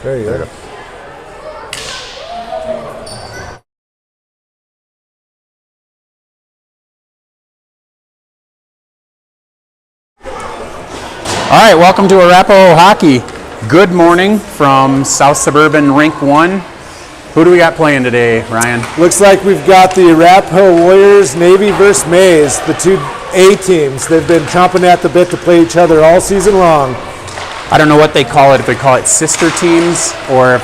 There you go. All right, welcome to Arapahoe Hockey. Good morning from South Suburban Rink 1. Who do we got playing today, Ryan? Looks like we've got the Arapahoe Warriors, Navy versus Maize, the two A teams. They've been chomping at the bit to play each other all season long. I don't know what they call it, if they call it sister teams or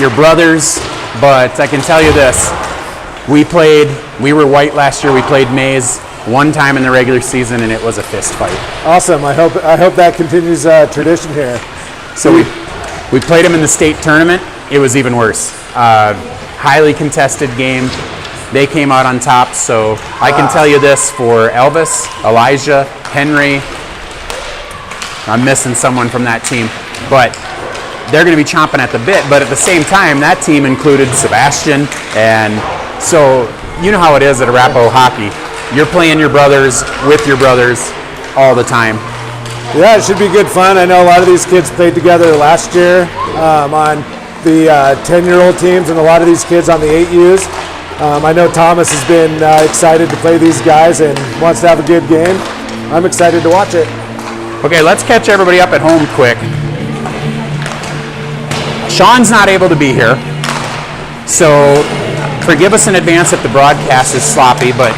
your brothers, but I can tell you this. We were white last year, we played Maize one time in the regular season, and it was a fist fight. Awesome. I hope that continues tradition here. So we played them in the state tournament. It was even worse. Highly contested game. They came out on top. So I can tell you this for Elvis, Elijah, Henry. I'm missing someone from that team, but they're going to be chomping at the bit. But at the same time, that team included Sebastian, and so you know how it is at Arapahoe Hockey. You're playing your brothers with your brothers all the time. Yeah, it should be good fun. I know a lot of these kids played together last year on the 10-year-old teams, and a lot of these kids on the 8Us. I know Thomas has been excited to play these guys and wants to have a good game. I'm excited to watch it. Okay, let's catch everybody up at home quick. Sean's not able to be here, so forgive us in advance if the broadcast is sloppy, but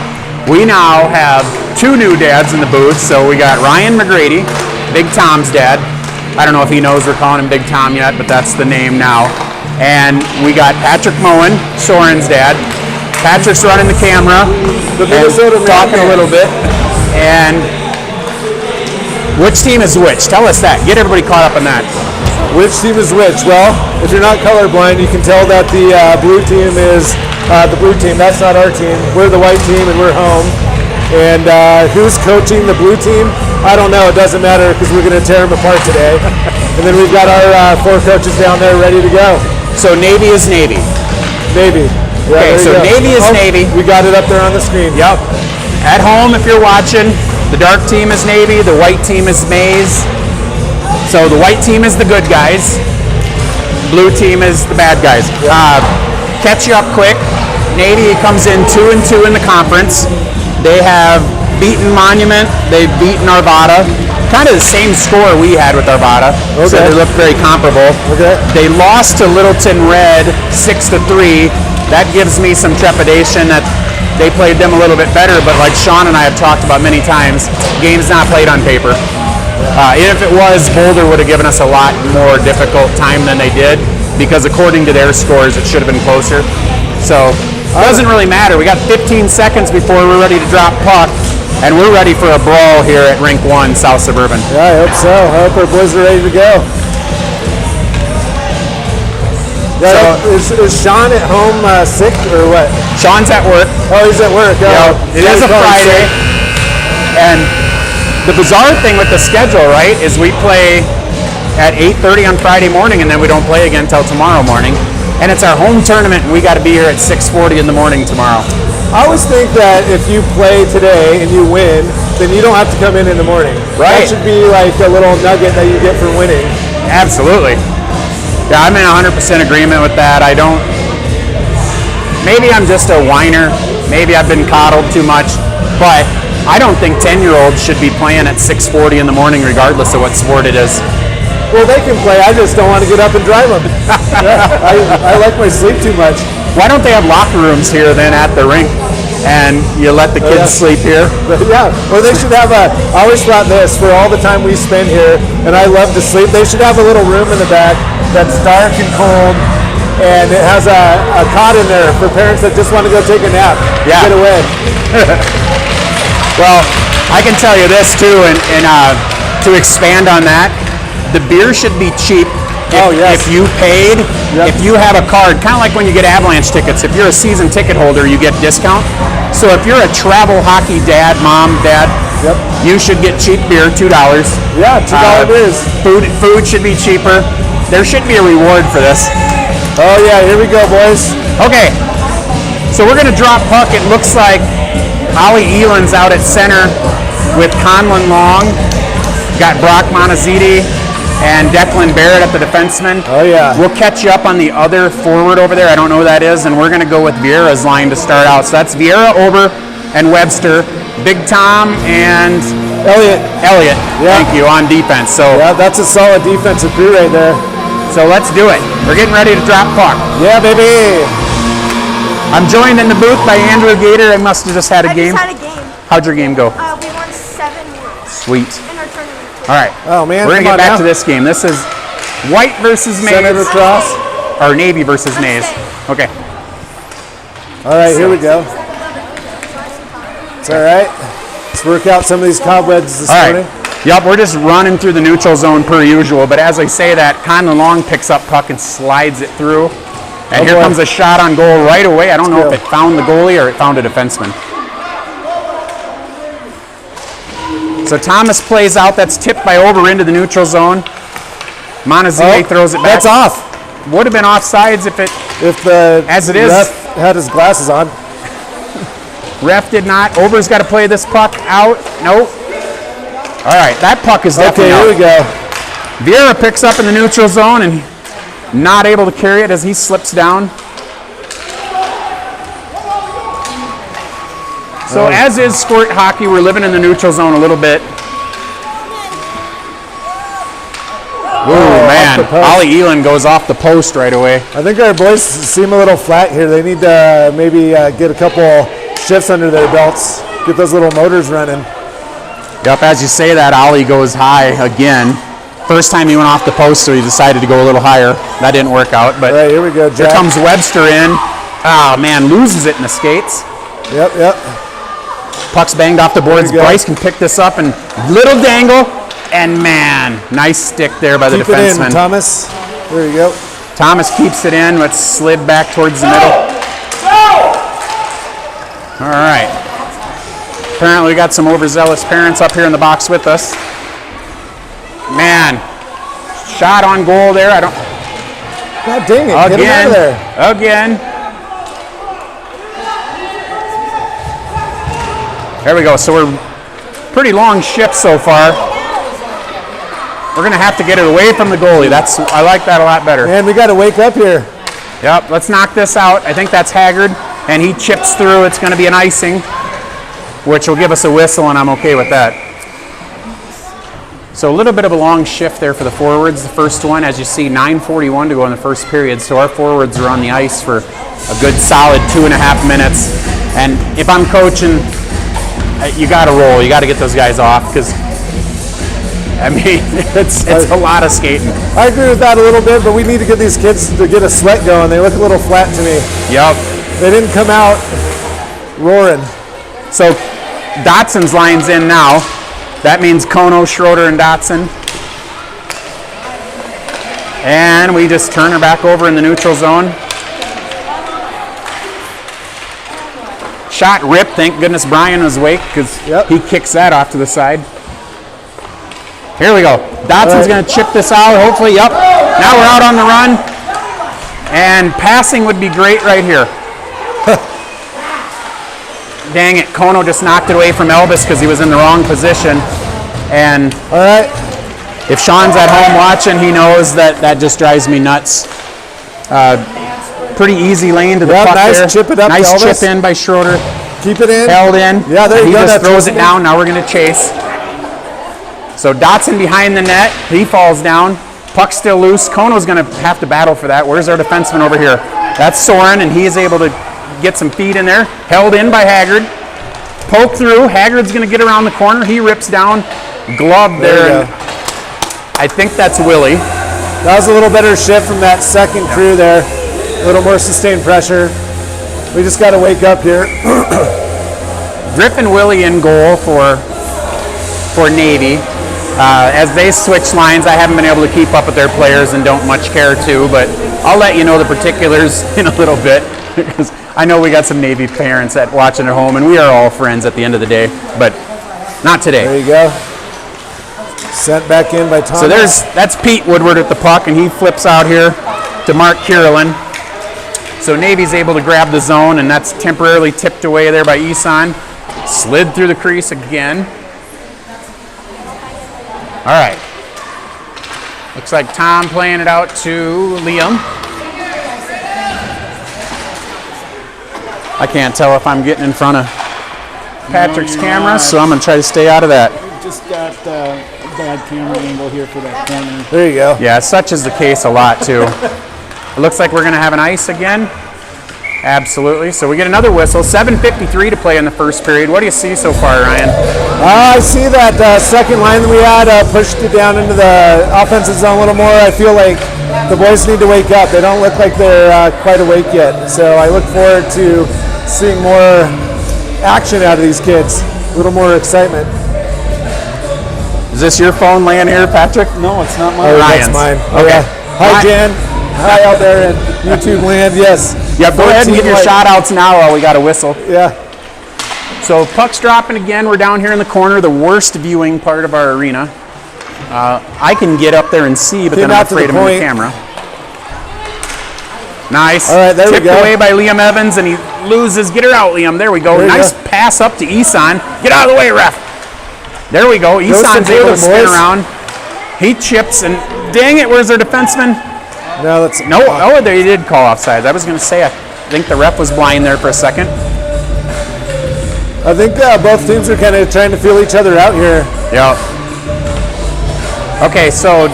we now have two new dads in the booth. So we got Ryan McGrady, Big Tom's dad. I don't know if he knows we're calling him Big Tom yet, but that's the name now. And we got Patrick Moen, Soren's dad. Patrick's running the camera, talking a little bit. And which team is which? Tell us that. Get everybody caught up on that. Which team is which? Well, if you're not colorblind, you can tell that the blue team is the blue team. That's not our team. We're the white team, and we're home. And who's coaching the blue team? I don't know. It doesn't matter because we're going to tear them apart today. And then we've got our four coaches down there ready to go. So Navy is Navy. Navy. Yeah, okay, so Navy is Navy. We got it up there on the screen. Yep. At home, if you're watching, the dark team is Navy. The white team is Maize. So the white team is the good guys. Blue team is the bad guys. Catch you up quick. Navy comes in 2-2 in the conference. They have beaten Monument. They've beaten Arvada. Kind of the same score we had with Arvada. Okay. So they look very comparable. Okay. They lost to Littleton Red 6-3. That gives me some trepidation that they played them a little bit better, but like Sean and I have talked about many times, game's not played on paper. If it was, Boulder would have given us a lot more difficult time than they did, because according to their scores, it should have been closer. So it doesn't really matter. We got 15 seconds before we're ready to drop puck, and we're ready for a brawl here at Rink 1, South Suburban. Yeah, I hope so. I hope our boys are ready to go. Yeah, so, is Sean at home sick or what? Sean's at work. Oh, he's at work. Yeah, it is a Friday. And the bizarre thing with the schedule, right, is we play at 8:30 on Friday morning, and then we don't play again until tomorrow morning. And it's our home tournament, and we got to be here at 6:40 in the morning tomorrow. I always think that if you play today and you win, then you don't have to come in the morning. Right. That should be like a little nugget that you get for winning. Absolutely. Yeah, I'm in 100% agreement with that. Maybe I'm just a whiner. Maybe I've been coddled too much, but I don't think 10-year-olds should be playing at 6:40 in the morning regardless of what sport it is. Well, they can play. I just don't want to get up and drive them. I like my sleep too much. Why don't they have locker rooms here then at the rink, and you let the kids sleep here? Yeah, or they should have I always thought this, for all the time we spend here, and I love to sleep, they should have a little room in the back that's dark and cold, and it has a cot in there for parents that just want to go take a nap. Yeah. Get away. Well, I can tell you this too, and to expand on that, the beer should be cheap. If you paid, if you have a card, kind of like when you get Avalanche tickets, if you're a season ticket holder, you get discount. So if you're a travel hockey dad, mom, dad, you should get cheap beer, $2. Yeah, $2 beers. Food should be cheaper. There should be a reward for this. Oh yeah, here we go, boys. Okay, so we're gonna drop puck. It looks like Ollie Eland's out at center with Conlon Long. Got Brock Monteziti and and Declan Barrett at the defenseman. Oh, yeah. We'll catch you up on the other forward over there. I don't know who that is, and we're going to go with Vieira's line to start out. So that's Vieira, Ober, and Webster. Big Tom and Elliott. Yeah. Thank you, on defense. So Yeah, that's a solid defensive crew right there. So let's do it. We're getting ready to drop puck. Yeah, baby. I'm joined in the booth by Andrew Gator. I must have just had a game. I just had a game. How'd your game go? We won 7-1 Sweet. in our tournament. All right. Oh, man. We're going to come get on back now. to this game. This is White versus Senator Maize. Cross. Or Navy versus Maize. Okay. All right, here we go. It's all right. Let's work out some of these cobwebs this All morning. right. Yep, we're just running through the neutral zone per usual, but as I say that, Conlon Long picks up puck and slides it through. And here boy. comes a shot on goal right away. I don't know go. if it found the goalie or it found a defenseman. So Thomas plays out. That's tipped by Ober into the neutral zone. Monazile throws it back. That's off. Would have been offsides if it, If the As it is. ref had his glasses on. ref did not. Ober's got to play this puck out. Nope. All right, that puck is Okay, definitely here we out. go. Vieira picks up in the neutral zone and not able to carry it as he slips down. So as is squirt hockey, we're living in the neutral zone a little bit. Ooh, man. off the post. Ollie Elin goes off the post right away. I think our boys seem a little flat here. They need to maybe get a couple shifts under their belts, get those little motors running. Yep, as you say that, Ollie goes high again. First time he went off the post, so he decided to go a little higher. That didn't work out, but All right, here we go, here Jack. comes Webster in. Oh, man, loses it in the skates. Yep. Puck's banged off the boards. There you go. Bryce can pick this up and little dangle. And man, nice stick there by the Keep it defenseman. in, Thomas. There you go. Thomas keeps it in, but slid back towards the middle. All right. Apparently we got some overzealous parents up here in the box with us. Man, shot on goal there. I don't. God dang it, get him out of there. Again. There we go. So we're pretty long shift so far. We're gonna have to get it away from the goalie. I like that a lot better. Man, we got to wake up here. Yep, let's knock this out. I think that's Haggard, and he chips through. It's gonna be an icing, which will give us a whistle, and I'm okay with that. So a little bit of a long shift there for the forwards. The first one, as you see, 9:41 to go in the first period. So our forwards are on the ice for a good solid 2.5 minutes. And if I'm coaching, you got to roll. You got to get those guys off because, I mean, it's a lot of skating. I agree with that a little bit, but we need to get these kids to get a sweat going. They look a little flat to me. Yep. They didn't come out roaring. So Dotson's line's in now. That means Kono, Schroeder, and Dotson. And we just turn her back over in the neutral zone. Shot ripped. Thank goodness Brian was awake because he kicks that off to the side. Here we go. Dotson's going to chip this out, hopefully. Yep. Now we're out on the run. And passing would be great right here. Dang it, Kono just knocked it away from Elvis because he was in the wrong position. And All right. if Sean's at home watching, he knows that just drives me nuts. Pretty easy lane to the puck nice there. chip it up to Nice Elvis. chip in by Schroeder. Keep it in. Held in. Yeah, there you he go. He just That's throws it it. down. Now we're going to chase. So Dotson behind the net. He falls down. Puck's still loose. Kono's going to have to battle for that. Where's our defenseman over here? That's Soren, and he is able to get some feet in there. Held in by Haggard. Poke through. Haggard's going to get around the corner. He rips down. Glove there. I think that's Willie. That was a little better shift from that second crew there. A little more sustained pressure. We just got to wake up here. Griffin Willie in goal for Navy. As they switch lines, I haven't been able to keep up with their players and don't much care to, but I'll let you know the particulars in a little bit because I know we got some Navy parents that watching at home, and we are all friends at the end of the day, but not today. There you go. Sent back in by Thomas. So that's Pete Woodward at the puck, and he flips out here to Mark Kierlin. So Navy's able to grab the zone, and that's temporarily tipped away there by Isan. Slid through the crease again. All right. Looks like Tom playing it out to Liam. I can't tell if I'm getting in front of Patrick's camera, so I'm going to try to stay out of that. Just got a bad camera angle here for that corner. There you go. Yeah, such is the case a lot, too. It looks like we're going to have an ice again. Absolutely. So we get another whistle. 7:53 to play in the first period. What do you see so far, Ryan? I see that second line that we had pushed it down into the offensive zone a little more. I feel like the boys need to wake up. They don't look like they're quite awake yet. So I look forward to seeing more action out of these kids. A little more excitement. Is this your phone laying here, Patrick? No, it's not mine. Oh, that's Ryan's. mine. Okay. Hi, Jen. Hi out there in YouTube land. Yes. Yeah, go ahead and give your shout outs now while we got a whistle. Yeah. So puck's dropping again. We're down here in the corner, the worst viewing part of our arena. I can get up there and see, but Came then I'm out to the afraid of the point. camera. Nice. All right, there we Tipped go. away by Liam Evans, and he loses. Get her out, Liam. There we go. There you Nice go. pass up to Isan. Get out of the way, ref. There we go. some Isan's able to freedom, spin boys. around. He chips, and dang it, where's their defenseman? No, that's No, oh, they did call offsides. I was going to say, I think the ref was blind there for a second. I think both teams are kind of trying to feel each other out here. Yeah. Okay, so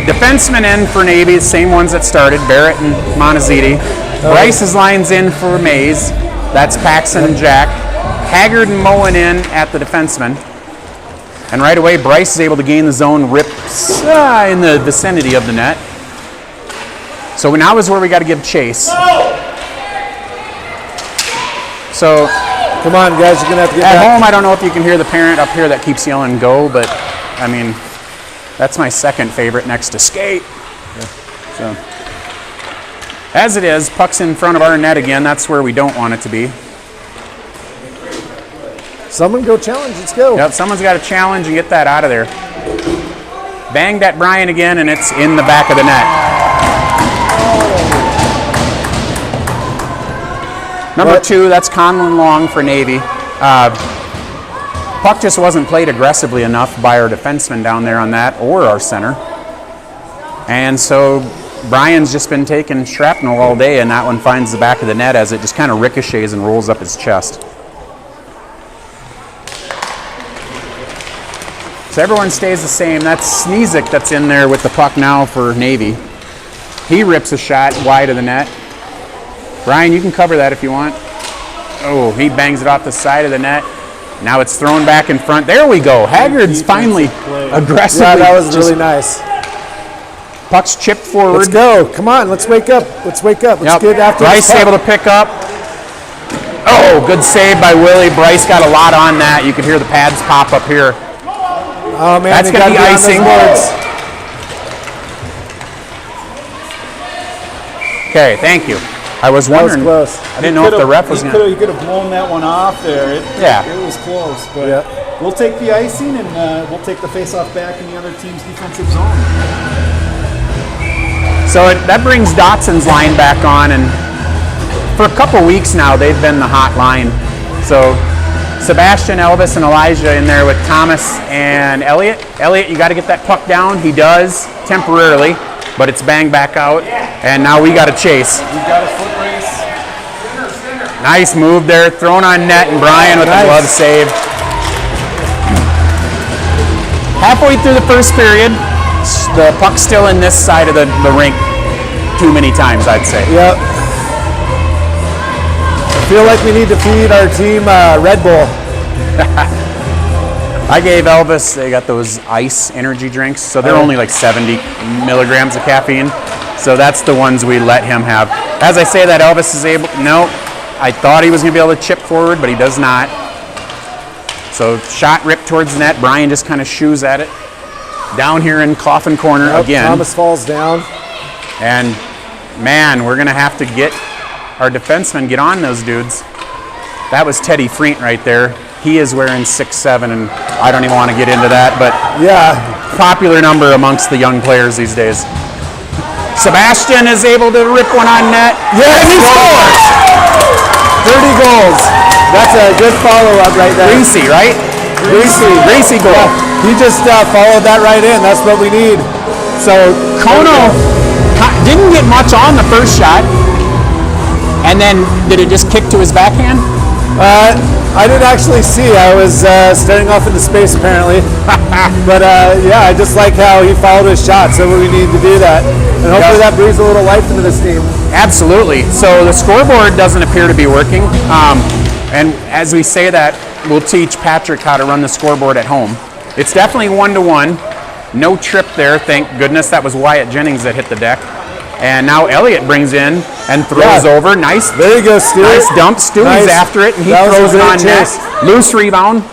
defensemen in for Navy, same ones that started, Barrett and Monteziti. Bryce's lines in for Maize. That's Paxson and Jack. Haggard and Moen in at the defenseman. And right away, Bryce is able to gain the zone, rips in the vicinity of the net. So now is where we got to give chase. So Come on, guys, you're gonna have to get at back. home, I don't know if you can hear the parent up here that keeps yelling "go," but I mean, that's my second favorite next to skate. So as it is, puck's in front of our net again. That's where we don't want it to be. Someone go challenge. Let's go. Yep, someone's got to challenge and get that out of there. Banged at Brian again, and it's in the back of the net. Number 2, that's Conlon Long for Navy. Puck just wasn't played aggressively enough by our defenseman down there on that, or our center. And so Brian's just been taking shrapnel all day, and that one finds the back of the net as it just kind of ricochets and rolls up his chest. So everyone stays the same. That's Sneezik that's in there with the puck now for Navy. He rips a shot wide of the net. Brian, you can cover that if you want. Oh, he bangs it off the side of the net. Now it's thrown back in front. There we go. Haggard's finally aggressively. Yeah, that was just- really nice. Puck's chipped forward. Let's go. Come on, let's wake up. Let's wake up. Let's get after Bryce this puck. able to pick up. Oh, good save by Willie. Bryce got a lot on that. You could hear the pads pop up here. Oh man, That's they going to gotta be on those icing. boards. Okay, thank you. I was That was wondering. close. I didn't know if the ref was going to. You could have blown that one off there. Yeah. It was close, but Yeah. we'll take the icing and we'll take the face-off back in the other team's defensive zone. So that brings Dotson's line back on, and for a couple weeks now, they've been the hot line. So Sebastian, Elvis, and Elijah in there with Thomas and Elliot. Elliot, you got to get that puck down. He does temporarily, but it's banged back out, and now we got to chase. We've got a foot race. Nice move there, thrown on net, and Brian with Nice. a glove save. Halfway through the first period, the puck's still in this side of the rink too many times, I'd say. Yep. I feel like we need to feed our team Red Bull. I gave Elvis, they got those ice energy drinks, so they're only like 70 milligrams of caffeine. So that's the ones we let him have. As I say that, Elvis is able, no, I thought he was going to be able to chip forward, but he does not. So shot ripped towards the net. Brian just kind of shoos at it. Down here in Coffin Corner Yep, again. Thomas falls down. And man, we're going to have to get our defensemen get on those dudes. That was Teddy Freent right there. He is wearing 6'7", and I don't even want to get into that, but Yeah. popular number amongst the young players these days. Sebastian is able to rip one on net. Yes, he scores! 30 goals. That's a good follow-up right there. Greasy, right? Greasy. Greasy goal. He just followed that right in. That's what we need. So Kono didn't get much on the first shot. And then did it just kick to his backhand? I didn't actually see. I was staring off into space apparently. But yeah, I just like how he followed his shot. So we need to do that. And hopefully that breathes a little life into this team. Absolutely. So the scoreboard doesn't appear to be working. And as we say that, we'll teach Patrick how to run the scoreboard at home. It's definitely 1-1. No trip there, thank goodness. That was Wyatt Jennings that hit the deck. And now Elliott brings in and throws over. Nice. There you go, Stu. Nice dump. Stewie's after it, and he throws it on net. Loose rebound.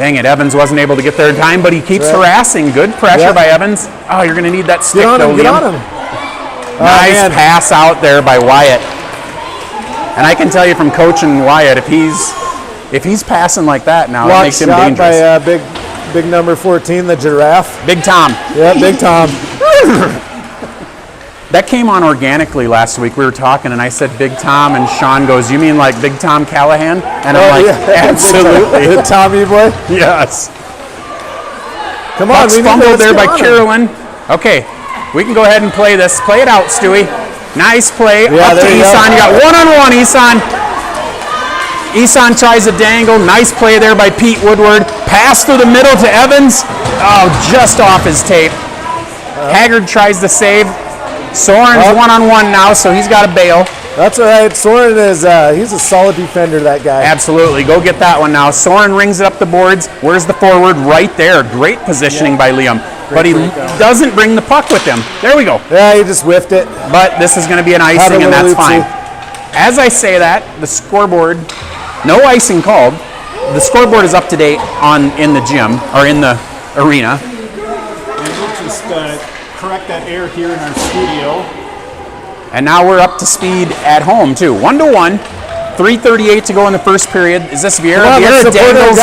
Dang it, Evans wasn't able to get there in time, but he keeps harassing. Good pressure by Evans. Oh, you're going to need that stick, though, Get on him. Nice pass out there by Wyatt. And I can tell you from coaching Wyatt, if he's passing like that now, it makes him dangerous. By big number 14, the giraffe. Big Tom. Yeah, Big Tom. That came on organically last week. We were talking, and I said Big Tom, and Sean goes, "You mean like Big Tom Callahan?" And I'm like, "Absolutely, Big Tommy boy." Yes. Come on, Puck's fumbled there by Carolyn. Okay, we can go ahead and play this. Play it out, Stewie. Nice play up to Isan. You got one-on-one, Isan. Isan tries to dangle. Nice play there by Pete Woodward. Pass through the middle to Evans. Oh, just off his tape. Haggard tries to save. Soren's one-on-one now, so he's got to bail. That's all right. Soren is he's a solid defender, that guy. Absolutely. Go get that one now. Soren rings it up the boards. Where's the forward? Right there. Great positioning by Liam. But he doesn't bring the puck with him. There we go. Yeah, he just whiffed it. But this is going to be an icing, and that's fine. As I say that, the scoreboard, no icing called. The scoreboard is up to date in the gym, or in the arena. And we'll just correct that error here in our studio. And now we're up to speed at home, too. 1-1. 3:38 to go in the first period. Is this Vieira? Vieira dangles.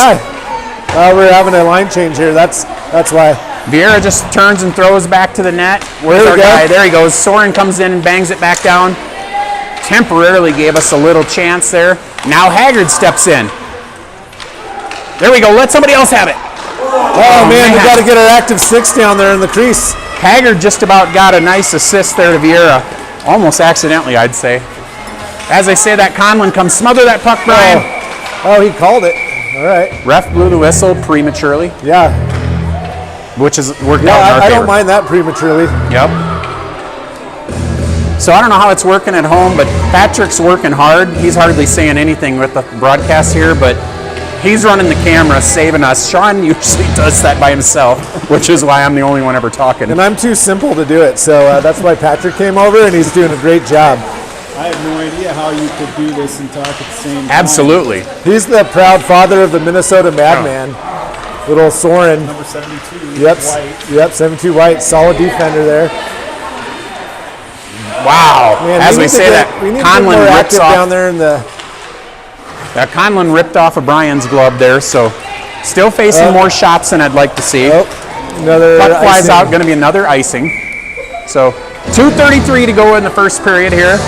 We're having a line change here. That's why. Vieira just turns and throws back to the net. Where's our guy? There he goes. Soren comes in and bangs it back down. Temporarily gave us a little chance there. Now Haggard steps in. There we go. Let somebody else have it. Oh man, we got to get our active six down there in the crease. Haggard just about got a nice assist there to Vieira. Almost accidentally, I'd say. As I say that, Conlon comes smother that puck, Brian. Oh, he called it. All right. Ref blew the whistle prematurely. Yeah. Which is worked out in our I favor. don't mind that prematurely. Yep. So I don't know how it's working at home, but Patrick's working hard. He's hardly saying anything with the broadcast here, but he's running the camera, saving us. Sean usually does that by himself, which is why I'm the only one ever talking. And I'm too simple to do it, so that's why Patrick came over, and he's doing a great job. I have no idea how you could do this and talk at the same time. Absolutely. He's the proud father of the Minnesota Madman. Little Soren. Number 72. Yep. White. Yep. 72 White. Solid defender there. Wow. Man, as we say that, Conlon rips off down there in the. Yeah, Conlon ripped off of Brian's glove there, so still facing more shots than I'd like to see. Another puck flies icing. out. Going to be another icing. So 2:33 to go in the first period here.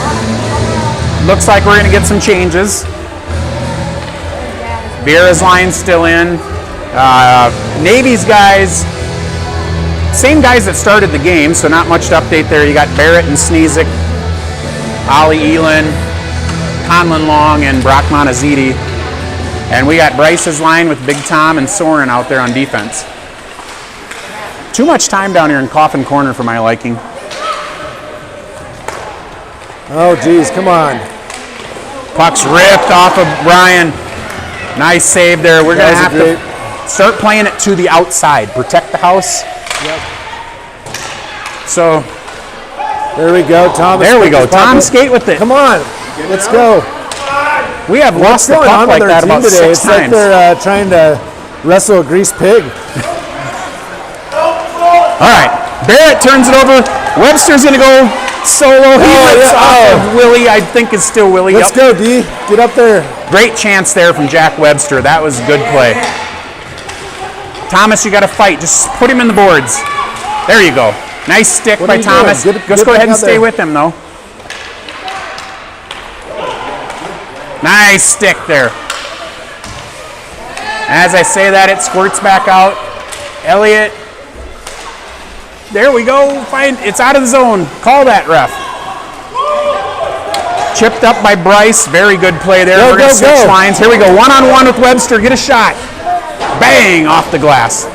Looks like we're going to get some changes. Vieira's line still in. Navy's guys, same guys that started the game, so not much to update there. You got Barrett and Sneezik, Ali Elin, Conlon Long, and Brock Monteziti. And we got Bryce's line with Big Tom and Soren out there on defense. Too much time down here in Coffin Corner for my liking. Oh, geez, come on. Puck's ripped off of Brian. Nice save there. We're going to have to start playing it to the outside. Protect the house. Yep. So. There we go, Thomas. There we go. Tom skate with it. Come on. Let's go. We have lost the puck like that about 6 times. It's like they're trying to wrestle a greased pig. All right. Barrett turns it over. Webster's going to go solo. He rips off of Willie. I think it's still Willie. Let's go, D. Get up there. Great chance there from Jack Webster. That was good play. Thomas, you got to fight. Just put him in the boards. There you go. Nice stick by Thomas. Just go ahead and stay with him, though. Nice stick there. As I say that, it squirts back out. Elliott There we go. It's out of the zone. Call that, ref. Chipped up by Bryce. Very good play there. We're going to switch lines. Here we go. One-on-one with Webster. Get a shot. Bang! Off the glass.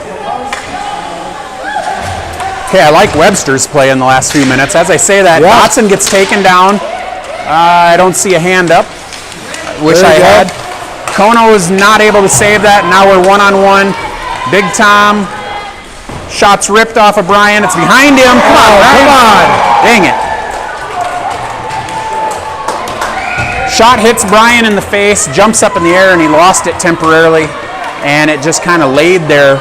Okay, I like Webster's play in the last few minutes. As I say that, Dotson gets taken down. I don't see a hand up. Wish I had. Kono is not able to save that. Now we're one-on-one. Big Tom. Shots ripped off of Brian. It's behind him. Come on, Brian. Come on. Dang it. Shot hits Brian in the face, jumps up in the air, and he lost it temporarily. And it just kind of laid there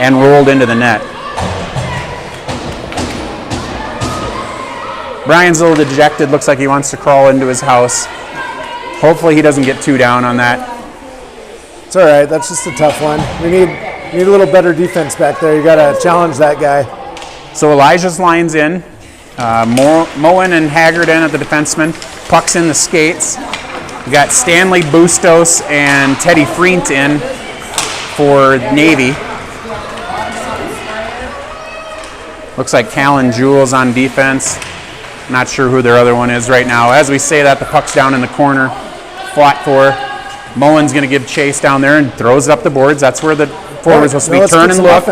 and rolled into the net. Brian's a little dejected. Looks like he wants to crawl into his house. Hopefully he doesn't get too down on that. It's all right. That's just a tough one. We need a little better defense back there. You got to challenge that guy. So Elijah's line's in. Moen and Haggard in at the defenseman. Puck's in the skates. We got Stanley Bustos and Teddy Freent in for Navy. Looks like Callan Jules on defense. Not sure who their other one is right now. As we say that, the puck's down in the corner. Fought for. Moen's going to give chase down there and throws it up the boards. That's where the forward's supposed to be. Turn and look.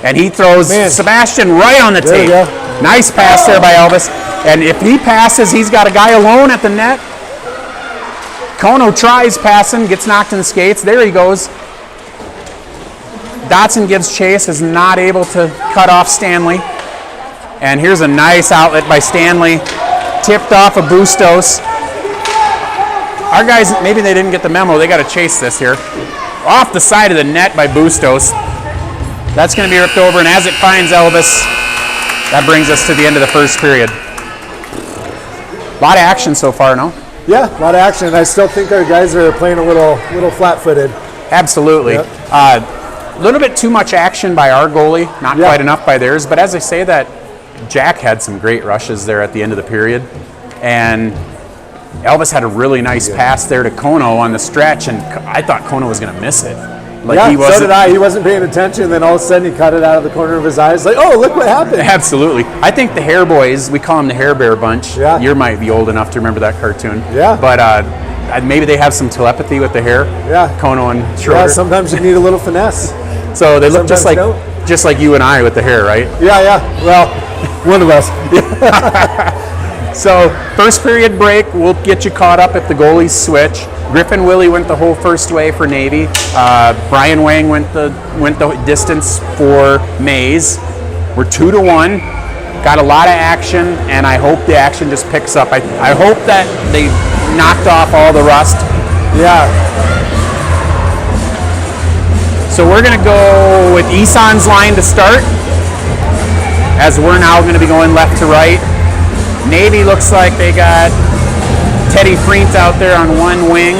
And he throws Sebastian right on the tape. Nice pass there by Elvis. And if he passes, he's got a guy alone at the net. Kono tries passing, gets knocked in the skates. There he goes. Dotson gives chase, is not able to cut off Stanley. And here's a nice outlet by Stanley. Tipped off of Bustos. Our guys, maybe they didn't get the memo. They got to chase this here. Off the side of the net by Bustos. That's going to be ripped over, and as it finds Elvis, that brings us to the end of the first period. A lot of action so far, no? Yeah, a lot of action. I still think our guys are playing a little flat-footed. Absolutely. A little bit too much action by our goalie, not quite enough by theirs. But as I say that, Jack had some great rushes there at the end of the period. And Elvis had a really nice pass there to Kono on the stretch, and I thought Kono was going to miss it. He wasn't, so did I. He wasn't paying attention, then all of a sudden he caught it out of the corner of his eyes. Like, oh, look what happened. Absolutely. I think the Hair Boys, we call them the Hair Bear Bunch. Yeah. You might be old enough to remember that cartoon. Yeah. But maybe they have some telepathy with the hair. Yeah. Kono and Schroeder. Yeah, sometimes you need a little finesse. So they look just like you and I with the hair, right? Yeah, yeah. Well, one of us. So first period break, we'll get you caught up if the goalies switch. Griffin Willie went the whole first way for Navy. Brian Wang went the distance for Maize. We're 2-1. Got a lot of action, and I hope the action just picks up. I hope that they knocked off all the rust. Yeah. So we're going to go with Isan's line to start, as we're now going to be going left to right. Navy looks like they got Teddy Freent out there on one wing.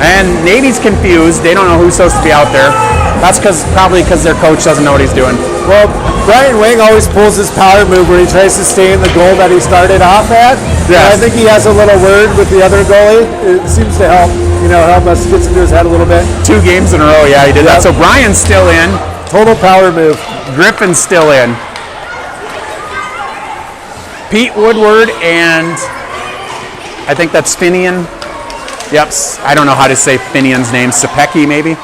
And Navy's confused. They don't know who's supposed to be out there. That's probably because their coach doesn't know what he's doing. Well, Brian Wing always pulls his power move where he tries to stay in the goal that he started off at. Yeah. I think he has a little word with the other goalie. It seems to help us get into his head a little bit. 2 games in a row, yeah, he did that. So Brian's still in. Total power move. Griffin's still in. Pete Woodward and I think that's Finian. Yep, I don't know how to say Finian's name. Sepecki maybe.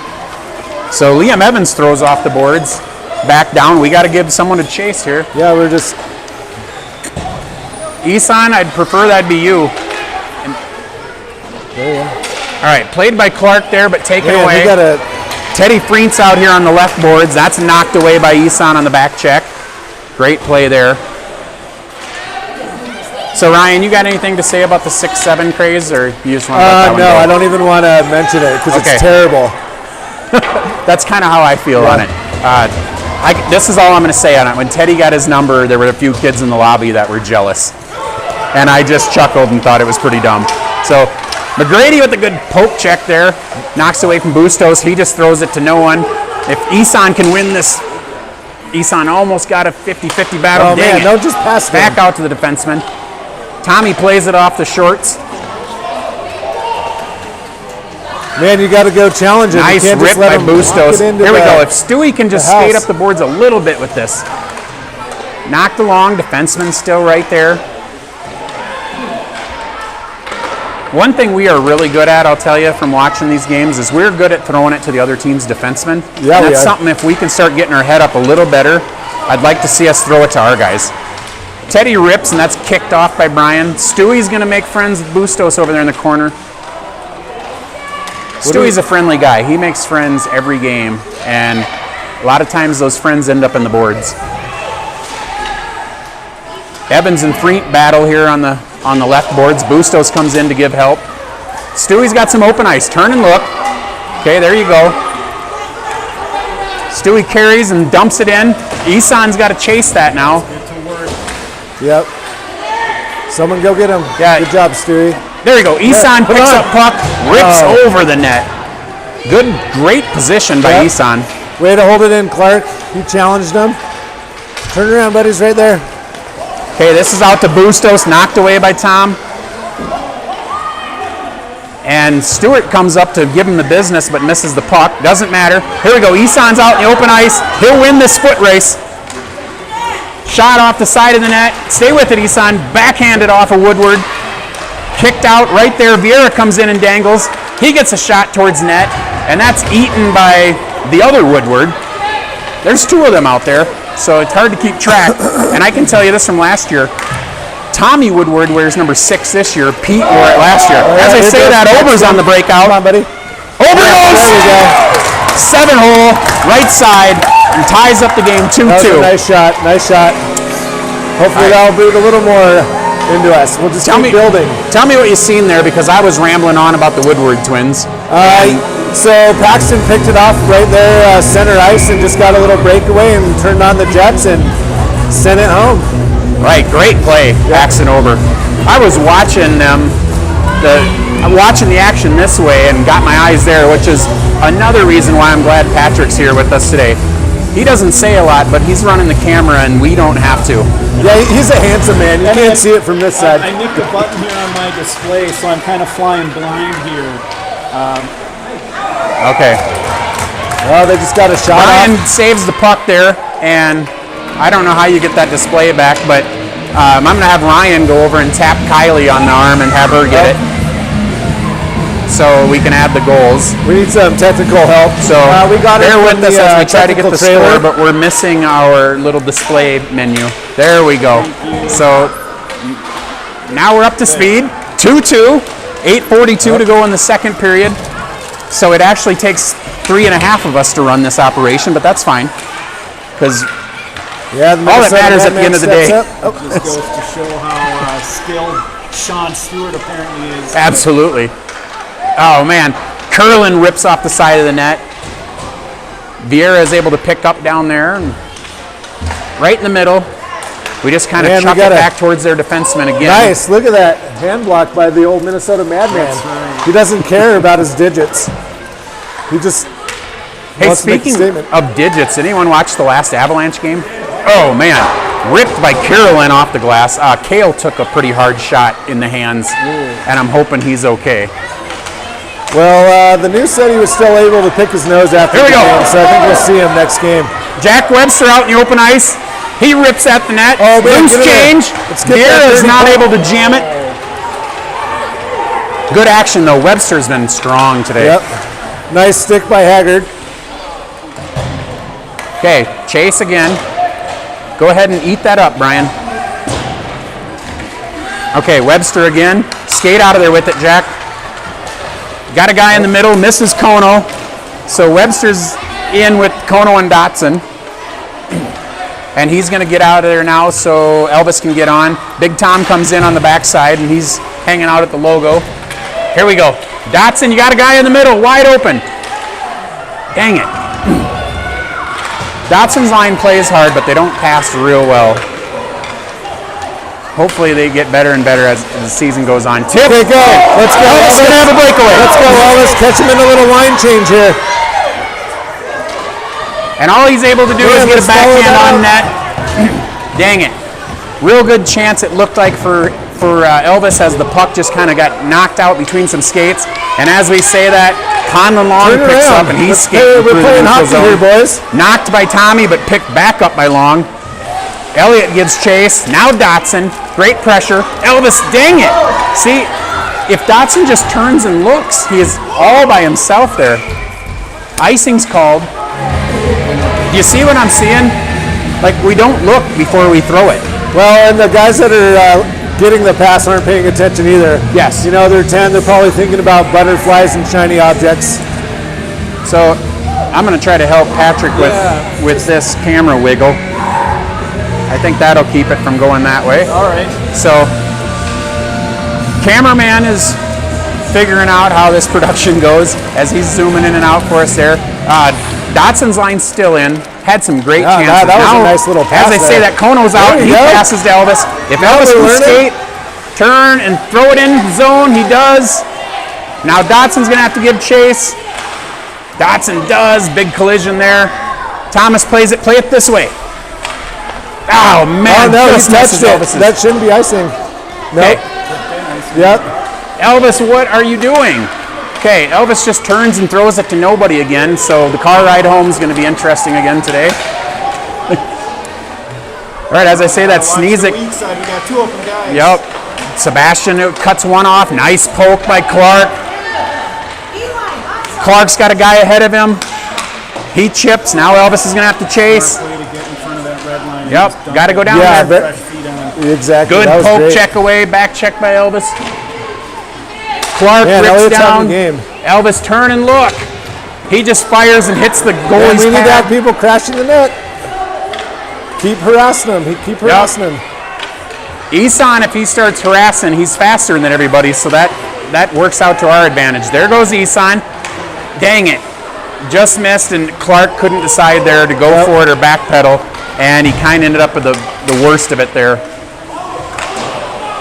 So Liam Evans throws off the boards. Back down. We got to give someone a chase here. Yeah, we're just... Isan, I'd prefer that be you. There you go. All right, played by Clark there, but taken away. We gotta... Teddy Freent's out here on the left boards. That's knocked away by Isan on the back check. Great play there. So Ryan, you got anything to say about the 6-7 craze, or you just want to let that one go? No, I don't even want to mention it because it's terrible. That's kind of how I feel on it. This is all I'm going to say on it. When Teddy got his number, there were a few kids in the lobby that were jealous, and I just chuckled and thought it was pretty dumb. So McGrady with a good poke check there, knocks away from Bustos. He just throws it to no one. If Isan can win this, Isan almost got a 50-50 battle. Oh man, don't just pass them. Back out to the defenseman. Tommy plays it off the shorts. Man, you got to go challenge it. Nice rip by Bustos. Here we go. If Stewie can just skate up the boards a little bit with this. Knocked along, defenseman still right there. One thing we are really good at, I'll tell you from watching these games, is we're good at throwing it to the other team's defenseman. Yeah, and we that's are. something, if we can start getting our head up a little better, I'd like to see us throw it to our guys. Teddy rips, and that's kicked off by Brian. Stewie's going to make friends with Bustos over there in the corner. Stewie's a friendly guy. He makes friends every game, and a lot of times those friends end up in the boards. Evans and Freet battle here on the left boards. Bustos comes in to give help. Stewie's got some open ice. Turn and look. Okay, there you go. Stewie carries and dumps it in. Isan's got to chase that now. Yep. Someone go get him. Yeah. Good job, Stewie. There you go. Isan put picks on. up puck, rips Oh. over the net. Great position by Yep. Isan. Way to hold it in, Clark. You challenged him. Turn around, buddies, right there. Okay, this is out to Bustos, knocked away by Tom. And Stewart comes up to give him the business, but misses the puck. Doesn't matter. Here we go. Isan's out in the open ice. He'll win this foot race. Shot off the side of the net. Stay with it, Isan. Backhanded off of Woodward. Kicked out right there. Vieira comes in and dangles. He gets a shot towards net, and that's eaten by the other Woodward. There's two of them out there, so it's hard to keep track. And I can tell you this from last year. Tommy Woodward wears number 6 this year. Pete wore it last year. As I say that, Ober's on the breakout. Come on, buddy. Ober goes! There we go. 7-hole, right side, and ties up the game 2-2. That was a nice shot. Nice shot. Hopefully that'll breathe a little more into us. We'll just keep building. Tell me what you've seen there, because I was rambling on about the Woodward twins. So Paxton picked it off right there, center ice, and just got a little breakaway and turned on the jets and sent it home. Right, great play, Paxton Ober. I was watching them, watching the action this way, and got my eyes there, which is another reason why I'm glad Patrick's here with us today. He doesn't say a lot, but he's running the camera, and we don't have to. Yeah, he's a handsome man. You can't see it from this side. I nicked a button here on my display, so I'm kind of flying blind here. Okay. Well, they just got a shot Brian off. saves the puck there, and I don't know how you get that display back, but I'm going to have Ryan go over and tap Kylie on the arm and have her get it, so we can add the goals. We need some technical help. So we got it bear from with us the, as we try to get technical the trailer. score, but we're missing our little display menu. There we go. So now we're up to speed. 2-2, 8:42 to go in the second period. So it actually takes 3.5 of us to run this operation, but that's fine, because Yeah, all that matters at the end of the day. Just goes to show how skilled Sean Stewart apparently is. Absolutely. Oh man, Curlin rips off the side of the net. Vieira is able to pick up down there, and right in the middle. We just kind of Man, we chuck it gotta- back towards their defenseman again. Nice. Look at that hand block by the old Minnesota Madman. He doesn't care about his digits. He just Hey, wants to make a speaking statement. of digits, anyone watch the last Avalanche game? Oh man, ripped by Carolyn off the glass. Kale took a pretty hard shot in the hands, and I'm hoping he's okay. Well, the news said he was still able to pick his nose after Here we the go. game, so I think we'll see him next game. Jack Webster out in the open ice. He rips at the net. Oh, man, Loose get in there. change. Let's get that Vieira is dirty not ball. able to jam it. Good action though. Webster's been strong today. Yep. Nice stick by Haggard. Okay, chase again. Go ahead and eat that up, Brian. Okay, Webster again. Skate out of there with it, Jack. Got a guy in the middle, misses Kono. So Webster's in with Kono and Dotson. And he's going to get out of there now so Elvis can get on. Big Tom comes in on the backside, and he's hanging out at the logo. Here we go. Dotson, you got a guy in the middle, wide open. Dang it. Dotson's line plays hard, but they don't pass real well. Hopefully they get better and better as the season goes on. Tip. Okay, go. Let's go. Elvis gonna have a breakaway. Let's go, Elvis. Catch him in a little line change here. And all he's able to do is Man, get a let's follow backhand that on net. Dang it. Real good chance it looked like for Elvis as the puck just kind of got knocked out between some skates. And as we say that, Conlon Long Turn picks around. up and he's Let's skating play- we're through the playing neutral hockey zone. here, boys. Knocked by Tommy, but picked back up by Long. Elliott gives chase. Now Dotson. Great pressure. Elvis, dang it. See, if Dotson just turns and looks, he is all by himself there. Icing's called. Do you see what I'm seeing? Like, we don't look before we throw it. Well, and the guys that are getting the pass aren't paying attention either. Yes. You know, they're 10. They're probably thinking about butterflies and shiny objects. So I'm going to try to help Patrick with this camera wiggle. I think that'll keep it from going that way. All right. So cameraman is figuring out how this production goes as he's zooming in and out for us there. Dotson's line's still in. Had some great chances. That was now, a nice little pass. As I say, that Kono's out. There He you go. passes to Elvis. If Elvis can skate, turn, and throw it in zone, he does. Now Dotson's going to have to give chase. Dotson does. Big collision there. Thomas plays it. Play it this way. Oh, man. Oh, no, he just touched misses it. Elvis's. That shouldn't be icing. No. Okay. Yep. Elvis, what are you doing? Okay, Elvis just turns and throws it to nobody again, so the car ride home is going to be interesting again today. All right, as I say, that sneeze it. Weak side, we got two open guys. Yep. Sebastian cuts one off. Nice poke by Clark. Clark's got a guy ahead of him. He chips. Now Elvis is going to have to chase. Way to get in front of that red line. Yep, got to go down Yeah, there. Fresh feet on. Exactly. Good That was poke great. check away. Back check by Elvis. Clark Man, rips Elliott's down. having a game. Elvis, turn and look. He just fires and hits the And goalie's we need to have pad. people crashing the net. Keep harassing them. Keep harassing them. Eson, if he starts harassing, he's faster than everybody, so that works out to our advantage. There goes Eson. Dang it. Just missed, and Clark couldn't decide there to go for it or backpedal, and he kind of ended up with the worst of it there.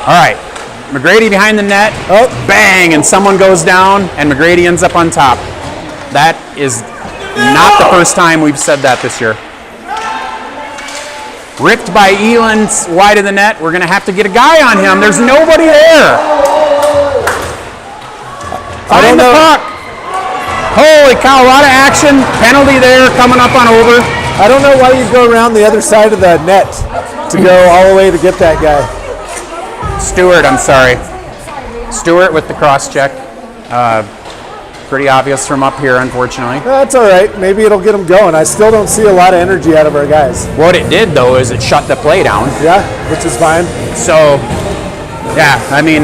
All right. McGrady behind the net. Oh. Bang, and someone goes down, and McGrady ends up on top. That is not the first time we've said that this year. Ripped by Elon wide of the net. We're going to have to get a guy on him. There's nobody there. Find the puck. Holy cow, a lot of action. Penalty there coming up on over. I don't know why you go around the other side of the net to go all the way to get that guy. Stewart, I'm sorry. Stewart with the cross check. Pretty obvious from up here, unfortunately. That's all right. Maybe it'll get them going. I still don't see a lot of energy out of our guys. What it did, though, is it shut the play down. Yeah, which is fine. So, yeah, I mean,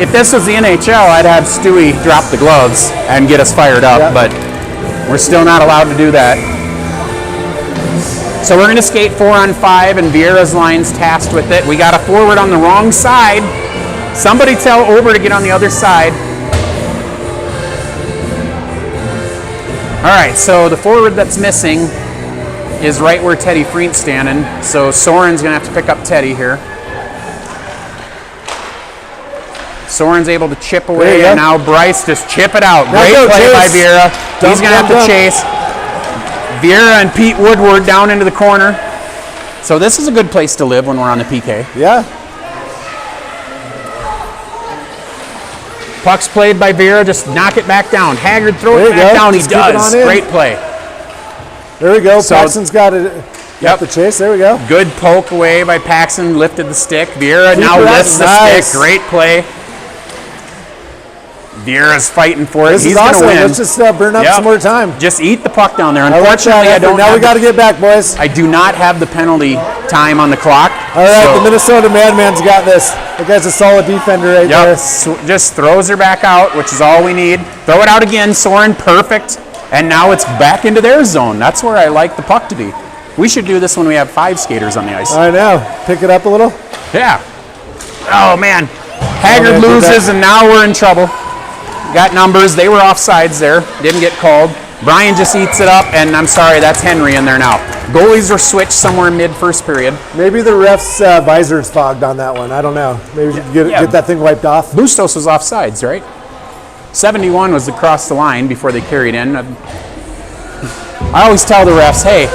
if this was the NHL, I'd have Stewie drop the gloves and get us fired up, Yeah. but we're still not allowed to do that. So we're going to skate 4-on-5, and Vieira's line's tasked with it. We got a forward on the wrong side. Somebody tell Ober to get on the other side. All right, so the forward that's missing is right where Teddy Freent's standing. So Soren's going to have to pick up Teddy here. Soren's able to chip There away, you go. and now Bryce just chip it out. Now Great go, play by chase. Vieira. He's Dump, going to have dump, to dump. chase. Vieira and Pete Woodward down into the corner. So this is a good place to live when we're on the PK. Yeah. Puck's played by Vieira. Just knock it back down. Haggard, throw There it you back go. down. Just He keep it does. on in. Great play. There we go. So- Paxton's got it. Yep. Got the chase. There we go. Good poke away by Paxson. Lifted the stick. Vieira Keep now it up. lifts the Nice. stick. Great play. Vieira's fighting for it. This He's is going to awesome. win. Let's just burn up Yep. some more time. Just eat the puck down there. I like that Unfortunately, I effort. don't Now we have got to get back, boys. I do not have the penalty time on the clock. All right, so- the Minnesota Madman's got this. That guy's a solid defender right Yep, there. just throws her back out, which is all we need. Throw it out again, Soren, perfect. And now it's back into their zone. That's where I like the puck to be. We should do this when we have 5 skaters on the ice. I know. Pick it up a little. Yeah. Oh, man. Haggard man, do that. loses, and now we're in trouble. Got numbers. They were offsides there. Didn't get called. Brian just eats it up, and I'm sorry, that's Henry in there now. Goalies are switched somewhere mid-first period. Maybe the ref's visor's fogged on that one. I don't know. Maybe we can Yeah. get that thing wiped off. Bustos was offsides, right? 71 was across the line before they carried in. I always tell the refs, hey,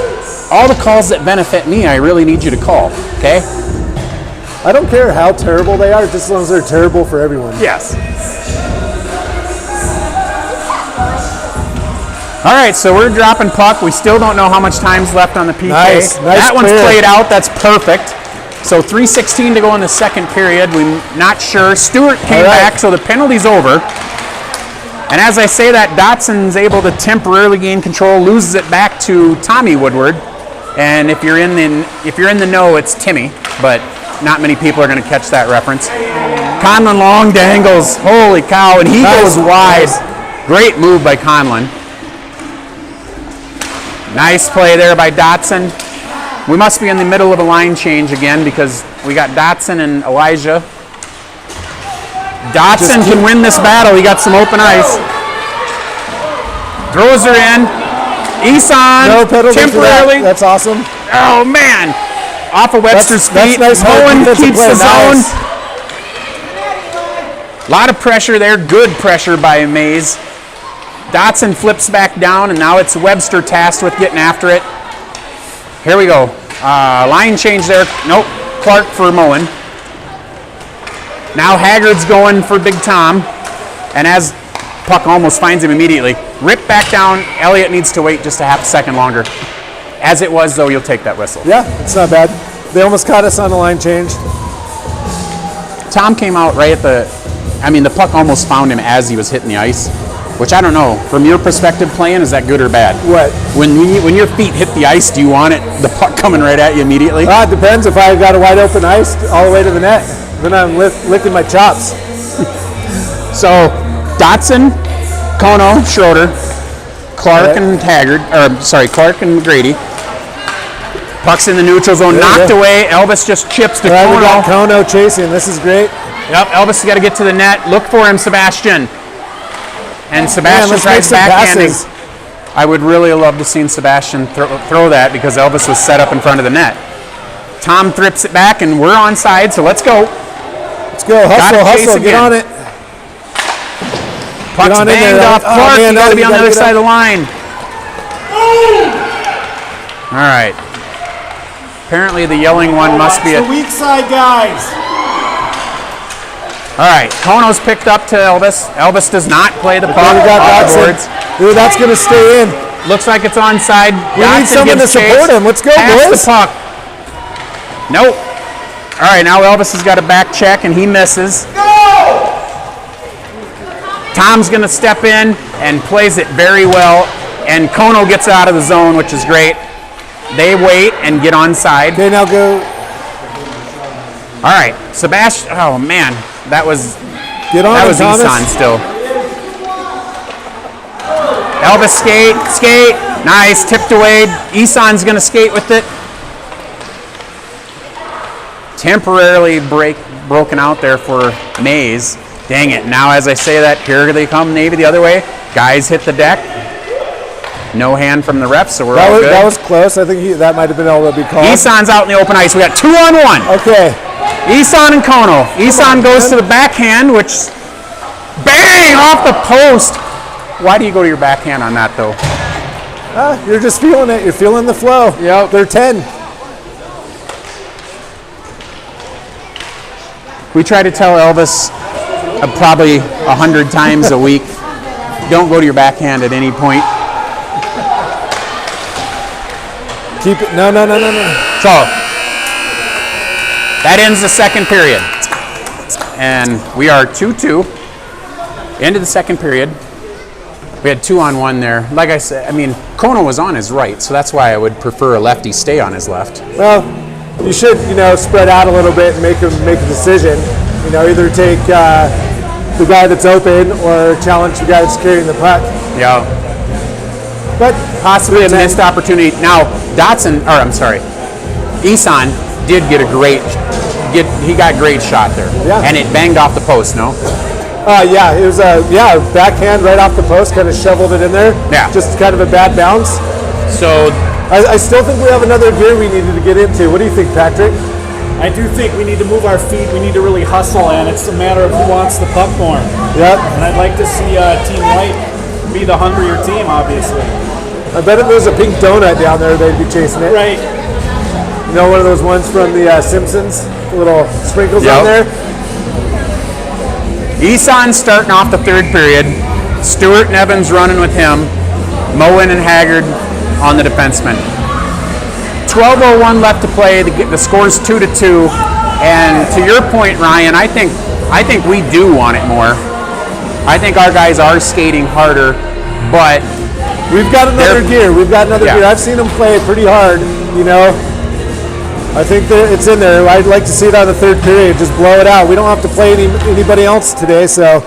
all the calls that benefit me, I really need you to call, okay? I don't care how terrible they are, just as long as they're terrible for everyone. Yes. All right, so we're dropping puck. We still don't know how much time's left on the PK. Nice that one's clear. played out. That's perfect. So 3:16 to go in the second period. We're not sure. Stewart came back, so the penalty's over. And as I say that, Dotson's able to temporarily gain control, loses it back to Tommy Woodward. And if you're in the know, it's Timmy, but not many people are going to catch that reference. Conlon long dangles. Holy cow, and he goes wide. Great move by Conlon. Nice play there by Dotson. We must be in the middle of a line change again because we got Dotson and Elijah. Dotson can win this battle. He got some open ice. Throws her in. Isan No penalty for temporarily. That's awesome. Oh man! Off of Webster's feet. That's nice. Bowen Defensive keeps play. the zone. Nice. A lot of pressure there. Good pressure by Maize. Dotson flips back down, and now it's Webster tasked with getting after it. Here we go. Line change there. Nope. Clark for Moen. Now Haggard's going for Big Tom. And as puck almost finds him immediately. Rip back down. Elliott needs to wait just a half a second longer. As it was, though, you'll take that whistle. Yeah, it's not bad. They almost caught us on the line change. Tom came out right at the puck almost found him as he was hitting the ice. Which I don't know. From your perspective playing, is that good or bad? What? When your feet hit the ice, do you want the puck coming right at you immediately? It depends. If I got a wide open ice all the way to the net, then I'm licking my chops. So, Dotson, Kono, Schroeder, Clark and Clark and McGrady. Puck's in the neutral zone, knocked away. Elvis just chips to We Kono. got Kono chasing. This is great. Yep, Elvis has got to get to the net. Look for him, Sebastian. And Sebastian let's make tries some backhanding. passes. I would really love to seen Sebastian throw that because Elvis was set up in front of the net. Tom thrips it back, and we're onside, so let's go. Let's go. Hustle. Get on it. Puck's on in banged there. off Oh, Clark. man, You got to no, be you on the gotta other get side up. of the line. All right. Apparently the yelling one must be the a... weak side, guys. All right. Kono's picked up to Elvis. Elvis does not play the puck. We got off the Dotson. boards. Ooh, that's going to stay in. Looks like it's onside. We need someone to support him. Let's go, Pass boys. the puck. Nope. All right, now Elvis has got a back check, and he misses. Tom's going to step in and plays it very well, and Kono gets out of the zone, which is great. They wait and get onside. Okay, now go. All right, Sebastian. Oh man, that was Get on that it, was Thomas. Isan still. Elvis skate, nice, tipped away. Isan's gonna skate with it. Temporarily broken out there for Maize. Dang it! Now as I say that, here they come, Navy the other way. Guys hit the deck. No hand from the ref, so we're all good. That was close. I think that might have been able to be called. Isan's out in the open ice. We got 2-on-1. Okay. Isan and Kono. Isan goes to the backhand, which bang off the post. Why do you go to your backhand on that though? You're just feeling it. You're feeling the flow. Yep. They're 10. We try to tell Elvis probably 100 times a week, don't go to your backhand at any point. Keep it. No. So that ends the second period, and we are 2-2. End of the second period. We had 2-on-1 there. Like I said, Kono was on his right, so that's why I would prefer a lefty stay on his left. Well, you should, spread out a little bit and make a decision. Either take the guy that's open or challenge the guy that's carrying the puck. Yeah. But Possibly a missed opportunity. Now, Isan did get he got a great shot there. Yeah. And it banged off the post, no? Yeah, it was a backhand right off the post, kind of shoveled it in there. Yeah. Just kind of a bad bounce. So, I still think we have another gear we needed to get into. What do you think, Patrick? I do think we need to move our feet. We need to really hustle, and it's a matter of who wants the puck more. Yep. And I'd like to see Team White be the hungrier team, obviously. I bet if there was a pink donut down there, they'd be chasing it. Right. One of those ones from the Simpsons, little sprinkles Yep. on there. Isan's starting off the third period. Stewart and Evans running with him. Moen and Haggard on the defensemen. 12:01 left to play. The score's 2-2. And to your point, Ryan, I think we do want it more. I think our guys are skating harder, but we've got another gear. We've got another gear. I've seen them play pretty hard. You know, I think that it's in there. I'd like to see it on the third period. Just blow it out. We don't have to play anybody else today, so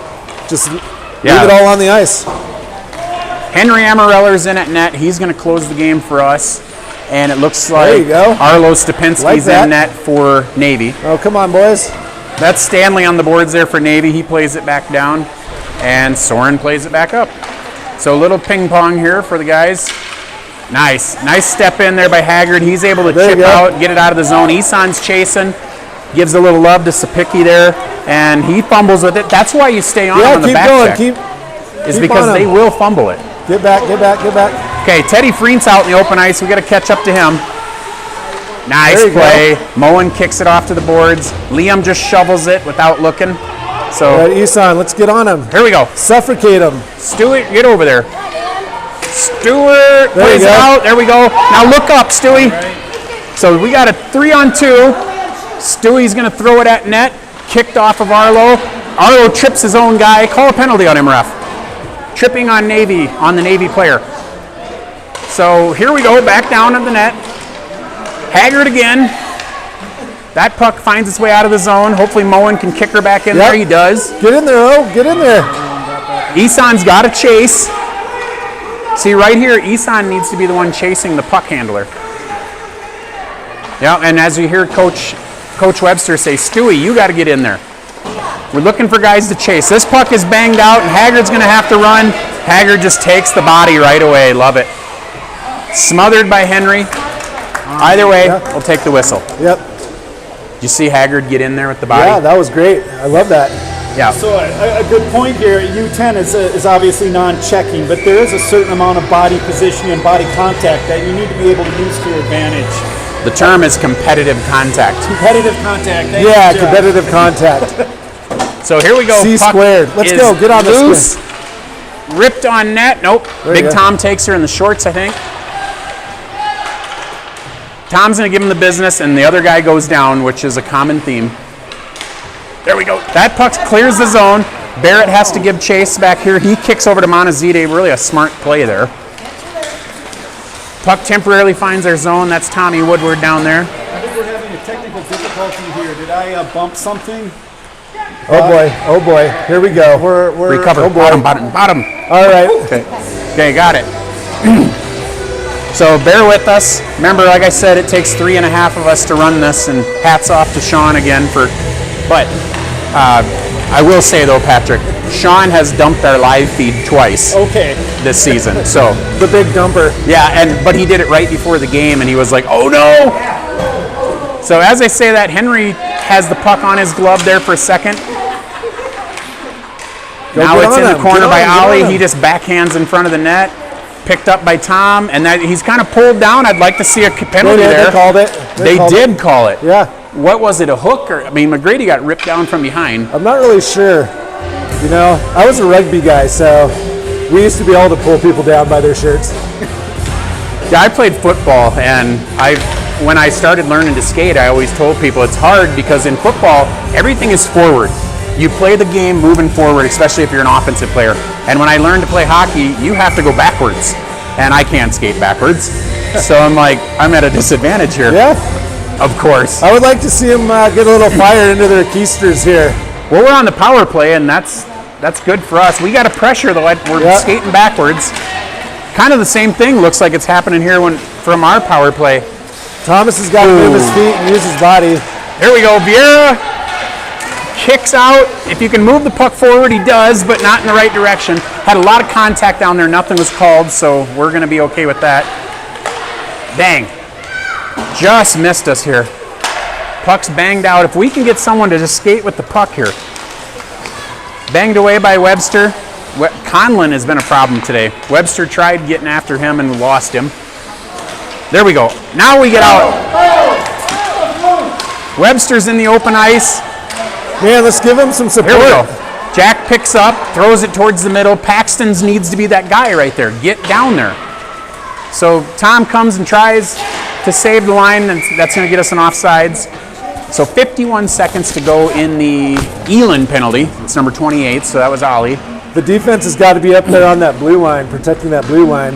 just leave it all on the ice. Henry Amareller's in at net. He's going to close the game for us. And it looks like there you go. Arlo Stupinski's in net for Navy. Oh, come on, boys. That's Stanley on the boards there for Navy. He plays it back down. And Soren plays it back up. So a little ping pong here for the guys. Nice step in there by Haggard. He's able to chip out, get it out of the zone. Isan's chasing, gives a little love to Sapicki there, and he fumbles with it. That's why you stay on the back check. Keep because they will fumble it. Get back. Okay, Teddy Freen's out in the open ice. We got to catch up to him. Nice play. Moen kicks it off to the boards. Liam just shovels it without looking. So all right, Isan, let's get on him. Here we go. Suffocate him. Stewie, get over there. Stewart plays it out. There we go. Now look up, Stewie. So we got a 3-on-2. Stewie's going to throw it at net. Kicked off of Arlo. Arlo trips his own guy. Call a penalty on him, ref. Tripping on the Navy player. So here we go, back down at the net. Haggard again. That puck finds its way out of the zone. Hopefully Moen can kick her back in there. He does. Get in there, get in there. Isan's got to chase. See, right here, Isan needs to be the one chasing the puck handler. Yeah, and as you hear Coach Webster say, Stewie, you got to get in there. We're looking for guys to chase. This puck is banged out, and Haggard's going to have to run. Haggard just takes the body right away. Love it. Smothered by Henry. Either way, we'll take the whistle. Yep. Did you see Haggard get in there with the body? Yeah, that was great. I love that. Yeah. So a good point here. U10 is obviously non-checking, but there is a certain amount of body positioning and body contact that you need to be able to use to your advantage. The term is competitive contact. Competitive contact. Competitive contact. So here we go. C squared. Let's go. Get on loose. This. Ripped on net. Nope. Big Tom takes her in the shorts, I think. Tom's going to give him the business, and the other guy goes down, which is a common theme. There we go. That puck clears the zone. Barrett has to give chase back here. He kicks over to Montezide. Really a smart play there. Puck temporarily finds our zone. That's Tommy Woodward down there. I think we're having a technical difficulty here. Did I bump something? Oh boy. Here we go. We're recover. Oh boy. Bottom. All right. Okay, got it. So bear with us. Remember, like I said, it takes 3.5 of us to run this, and hats off to Sean again for. But I will say though, Patrick, Sean has dumped our live feed twice. This season. So the big dumper. Yeah, but he did it right before the game, and he was like, "Oh no!" So as I say that, Henry has the puck on his glove there for a second. Now it's in the corner by Ollie. He just backhands in front of the net. Picked up by Tom, and that he's kind of pulled down. I'd like to see a penalty there. They called it. They did call it. Yeah. What was it, a hook? Or I mean, McGrady got ripped down from behind. I'm not really sure. You know, I was a rugby guy, so we used to be able to pull people down by their shirts. Yeah, I played football, and when I started learning to skate, I always told people it's hard because in football, everything is forward. You play the game moving forward, especially if you're an offensive player. And when I learned to play hockey, you have to go backwards. And I can't skate backwards. So I'm at a disadvantage here. Yeah. Of course. I would like to see them get a little fire into their keisters here. Well, we're on the power play, and that's good for us. We got to pressure, though. We're skating backwards. Kind of the same thing looks like it's happening here from our power play. Thomas has got to move his feet and use his body. Here we go. Vieira kicks out. If you can move the puck forward, he does, but not in the right direction. Had a lot of contact down there. Nothing was called, so we're going to be okay with that. Dang. Just missed us here. Puck's banged out. If we can get someone to just skate with the puck here. Banged away by Webster. Conlon has been a problem today. Webster tried getting after him and lost him. There we go. Now we get out. Webster's in the open ice. Man, let's give him some support. Here we go. Jack picks up, throws it towards the middle. Paxton's needs to be that guy right there. Get down there. So Tom comes and tries to save the line, and that's going to get us an offsides. So 51 seconds to go in the Elin penalty. It's number 28, so that was Ollie. The defense has got to be up there on that blue line, protecting that blue line.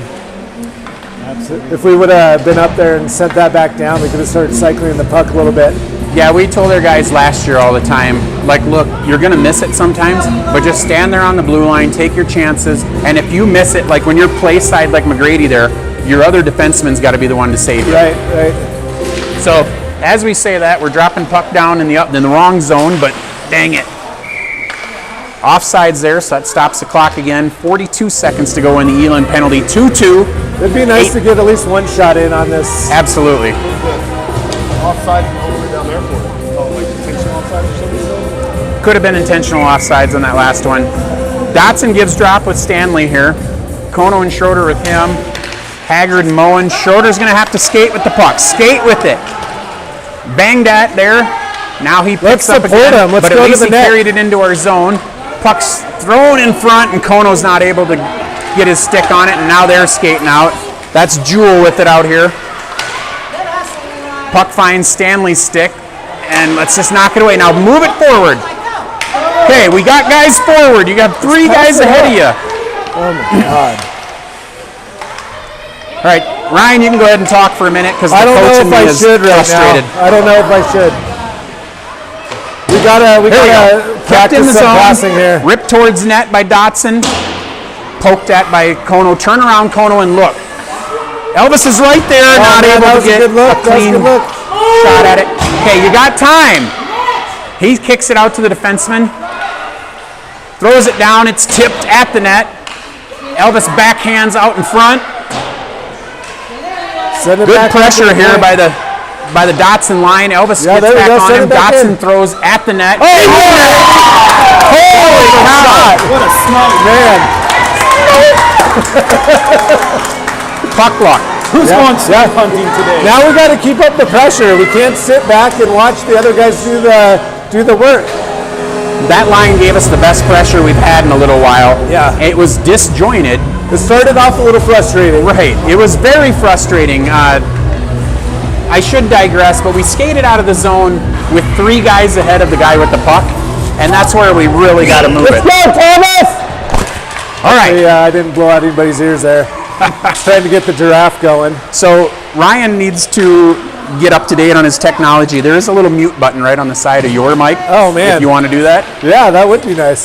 If we would have been up there and sent that back down, we could have started cycling the puck a little bit. Yeah, we told our guys last year all the time, like, look, you're going to miss it sometimes, but just stand there on the blue line, take your chances, and if you miss it, like when you're play side like McGrady there, your other defenseman's got to be the one to save you. Right. So as we say that, we're dropping puck down in the wrong zone, but dang it. Offsides there, so that stops the clock again. 42 seconds to go in the Elin penalty. 2-2. It'd be nice to get at least one shot in on this. Absolutely. Offside all the way down there for it. Oh, like intentional offside or something? Could have been intentional offsides on that last one. Dotson gives drop with Stanley here. Kono and Schroeder with him. Haggard and Moen. Schroeder's going to have to skate with the puck. Skate with it. Banged at there. Now he picks up again, him. Let's but go at to least the he net. carried it into our zone. Puck's thrown in front, and Kono's not able to get his stick on it, and now they're skating out. That's Jewel with it out here. Puck finds Stanley's stick, and let's just knock it away. Now move it forward. Okay, we got guys forward. You got three guys ahead of you. Oh my God. All right, Ryan, you can go ahead and talk for a minute because the I don't know coach in if me I is should right frustrated. now. I don't know if I should. We gotta Kept in practice the some zone. passing here. Ripped towards net by Dotson. Poked at by Kono. Turn around, Kono, and look. Elvis is right there, not man, able that to was a get good look. a clean That was a good look. shot at it. Okay, you got time. He kicks it out to the defenseman. Throws it down. It's tipped at the net. Elvis backhands out in front. Send it Good back pressure into the here net. by the Dotson line. Elvis Yeah, gets there we back go. on Send him. it back Dotson in. throws at the net. Oh, Holy cow! What a smart man. Puck luck. Who's Yeah, going yeah. snap hunting today? Now we got to keep up the pressure. We can't sit back and watch the other guys do the work. That line gave us the best pressure we've had in a little while. Yeah. It was disjointed. It started off a little frustrating. Right. It was very frustrating. I should digress, but we skated out of the zone with three guys ahead of the guy with the puck, and that's where we really got to move it. Let's go, Thomas! All right. Yeah, I didn't blow out anybody's ears there. Trying to get the giraffe going. So Ryan needs to get up to date on his technology. There is a little mute button right on the side of your mic. Oh, man. If you want to do that. Yeah, that would be nice.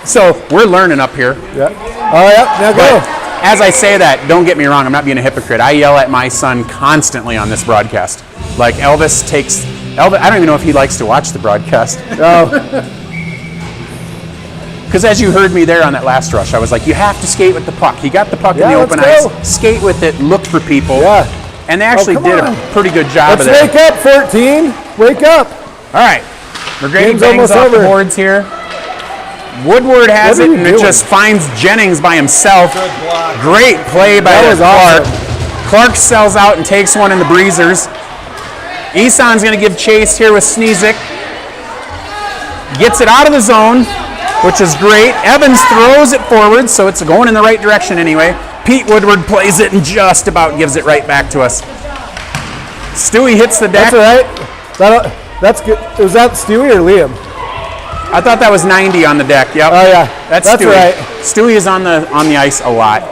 So we're learning up here. Yeah. Oh, yeah. Now go. But as I say that, don't get me wrong, I'm not being a hypocrite. I yell at my son constantly on this broadcast. Like Elvis, I don't even know if he likes to watch the broadcast. Oh, Because as you heard me there on that last rush, I was like, you have to skate with the puck. He got the puck Yeah, in the open let's ice, go. skate with it, look for people. yeah. And they actually come did on. a pretty good job Let's of that. wake up, 14. Wake up. All right. McGrady Game's bangs almost off the over. boards here. Woodward has What it, are you and it doing? just finds Jennings by himself. Good block. Great play by That was Clark. awesome. Clark sells out and takes one in the breezers. Eson's going to give chase here with Sneezik. Gets it out of the zone, which is great. Evans throws it forward, so it's going in the right direction anyway. Pete Woodward plays it and just about gives it right back to us. Stewie hits the deck. That's all right. That's good. Was that Stewie or Liam? I thought that was 90 on the deck. Yep. Oh, yeah. That's That's Stewie. right. Stewie is on the ice a lot.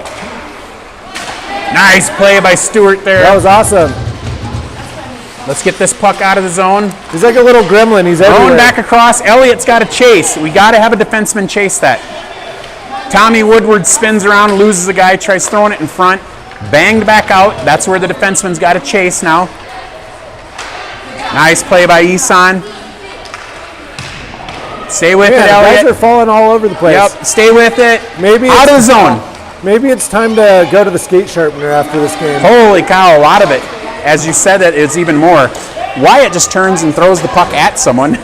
Nice play by Stewart there. That was awesome. Let's get this puck out of the zone. He's like a little gremlin. He's everywhere. Going back across. Elliott's got to chase. We got to have a defenseman chase that. Tommy Woodward spins around, loses a guy, tries throwing it in front. Banged back out. That's where the defenseman's got to chase now. Nice play by Eson. Stay with Man, it, guys Elliott. are falling all over the place. Yep. Stay with it. Maybe out of the it's- zone. Maybe it's time to go to the skate sharpener after this game. Holy cow, a lot of it. As you said that, it's even more. Wyatt just turns and throws the puck at someone.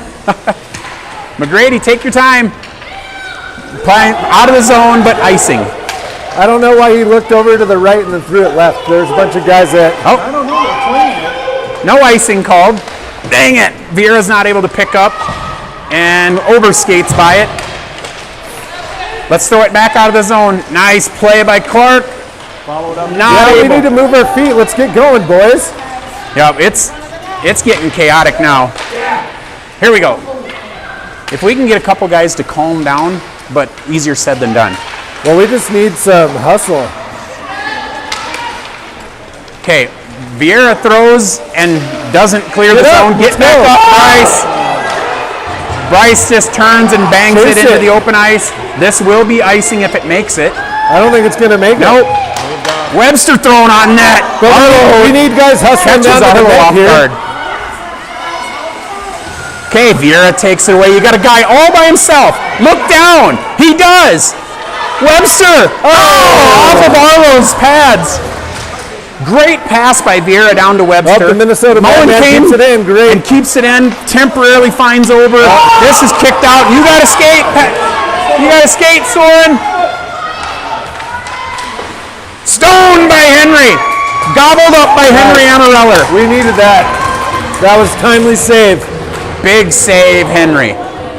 McGrady, take your time. Playing out of the zone, but icing. I don't know why he looked over to the right and then threw it left. There's a bunch of guys that. I don't know. They're playing it. No icing called. Dang it. Vieira's not able to pick up. and overskates by it. Let's throw it back out of the zone. Nice play by Clark. Follow it up. Not We able. need to move our feet. Let's get going, boys. Yep, it's getting chaotic now. Here we go. If we can get a couple guys to calm down, but easier said than done. Well, we just need some hustle. Okay, Vieira throws and doesn't clear the Get up, zone. let's Get back go. up, Bryce. Bryce just turns and bangs Chase it into it. the open ice. This will be icing if it makes it. I don't think it's going to make Nope. it. Webster thrown on net. But we need guys hustling Catches down to the Arlo net off here. guard. Okay, Vieira takes it away. You got a guy all by himself. Look down. He does. Webster. Oh, off of Arlo's pads. Great pass by Vieira down to Webster. Oh, the Minnesota Moen man came keeps it in. Great. and keeps it in. Temporarily finds over. This is kicked out. You got to skate. You got to skate, Soren. Stoned by Henry. Gobbled up by Henry Amareller. We needed that. That was timely save. Big save, Henry.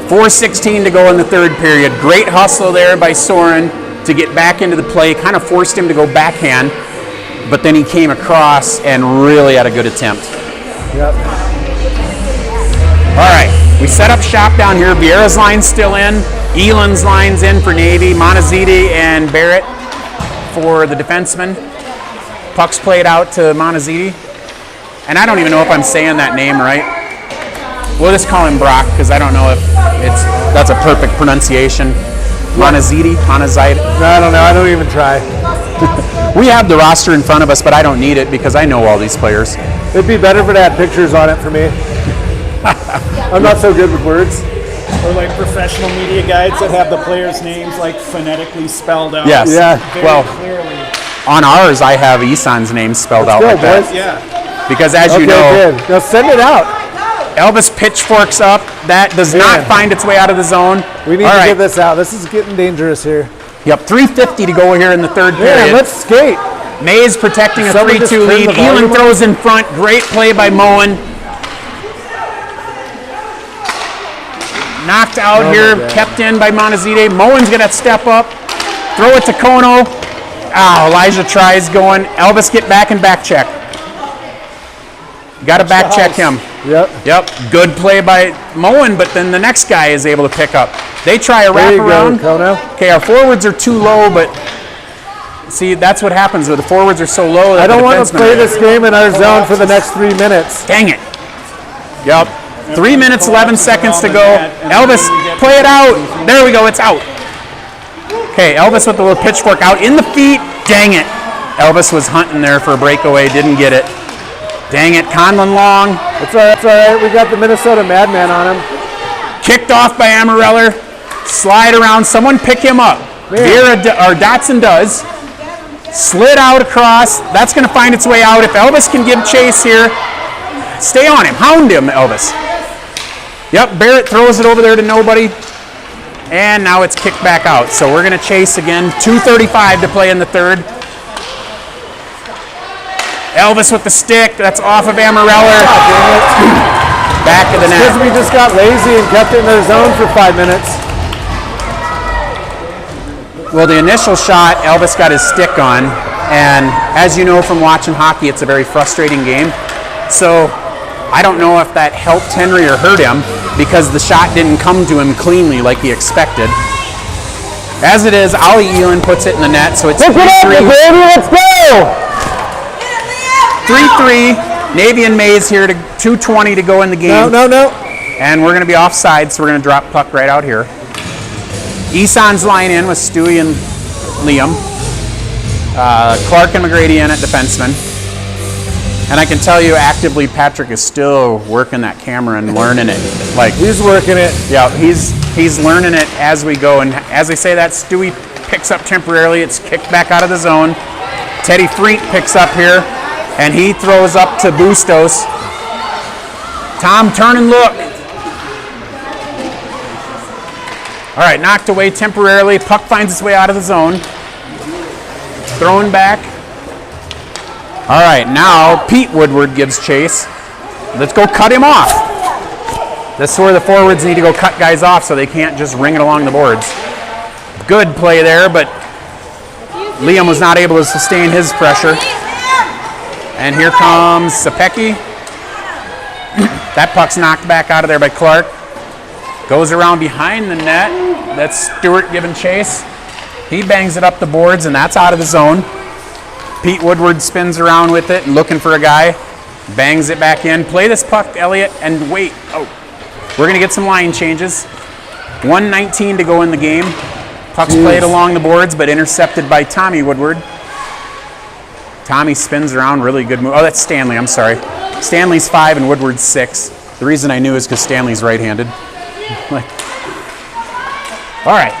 4:16 to go in the third period. Great hustle there by Soren to get back into the play. Kind of forced him to go backhand, but then he came across and really had a good attempt. Yep. All right, we set up shop down here. Vieira's line's still in. Eland's line's in for Navy. Monteziti and Barrett for the defenseman. Puck's played out to Monteziti. And I don't even know if I'm saying that name right. We'll just call him Brock because I don't know if that's a perfect pronunciation. Monteziti? I don't know. I don't even try. We have the roster in front of us, but I don't need it because I know all these players. It'd be better for to have pictures on it for me. I'm not so good with words. Or like professional media guides that have the players' names like phonetically spelled out. Yes. Yeah. Very Well, clearly. on ours, I have Isan's name spelled out Go, like that. boys. Yeah. Because as you Okay, know, good. Now send it out. Elvis pitchforks up. That does Man. not find its way out of the zone. We need All to right. get this out. This is getting dangerous here. Yep, 3:50 to go here in the third Man, period. let's skate. Mays protecting a Someone just 3-2 turn lead. the volume Eland up. throws in front. Great play by Moen. Knocked out Oh here, my God. kept in by Montezite. Moen's going to step up. Throw it to Kono. Elijah tries going. Elvis get back and back check. Got to back check him. Yep. Yep, good play by Moen, but then the next guy is able to pick up. They try a There you go, wraparound. Kono. Okay, our forwards are too low, but see, that's what happens when the forwards are so low. That I don't the want to defensemen play are- this game in our zone for the next 3 minutes. Dang it. Yep. 3 minutes, 11 seconds to go. Elvis, play it out. There we go, it's out. Okay, Elvis with the little pitchfork out in the feet. Dang it. Elvis was hunting there for a breakaway, didn't get it. Dang it, Conlon Long. It's all right. It's all right. We got the Minnesota Madman on him. Kicked off by Amareller. Slide around, someone pick him up. Man. Dotson does. Slid out across. That's going to find its way out. If Elvis can give chase here, stay on him. Hound him, Elvis. Yep, Barrett throws it over there to nobody. And now it's kicked back out. So we're going to chase again. 2:35 to play in the third. Elvis with the stick. That's off of Amareller. Back of the Because net. we just got lazy and kept it in their zone for 5 minutes. Well, the initial shot, Elvis got his stick on. And as you know from watching hockey, it's a very frustrating game. So I don't know if that helped Henry or hurt him because the shot didn't come to him cleanly like he expected. As it is, Ollie Eland puts it in the net, so it's 3-3. Let's go! 3-3. Navy and Maize here to 2:20 to go in the game. No. And we're going to be offside, so we're going to drop puck right out here. Isan's line in with Stewie and Liam. Clark and McGrady in at defenseman. And I can tell you actively Patrick is still working that camera and learning it. Like, He's working it. yeah, he's learning it as we go. And as I say that, Stewie picks up temporarily. It's kicked back out of the zone. Teddy Freak picks up here, and he throws up to Bustos. Tom, turn and look. All right, knocked away temporarily. Puck finds its way out of the zone. Thrown back. All right, now Pete Woodward gives chase. Let's go cut him off. This is where the forwards need to go cut guys off so they can't just ring it along the boards. Good play there, but Liam was not able to sustain his pressure. And here comes Sapecki. That puck's knocked back out of there by Clark. Goes around behind the net. That's Stewart giving chase. He bangs it up the boards, and that's out of the zone. Pete Woodward spins around with it, looking for a guy. Bangs it back in. Play this puck, Elliott, and wait. Oh, we're going to get some line changes. 1:19 to go in the game. Puck's played along the boards, but intercepted by Tommy Woodward. Tommy spins around, really good move. Oh, that's Stanley, I'm sorry. Stanley's 5 and Woodward's 6. The reason I knew is because Stanley's right-handed. All right.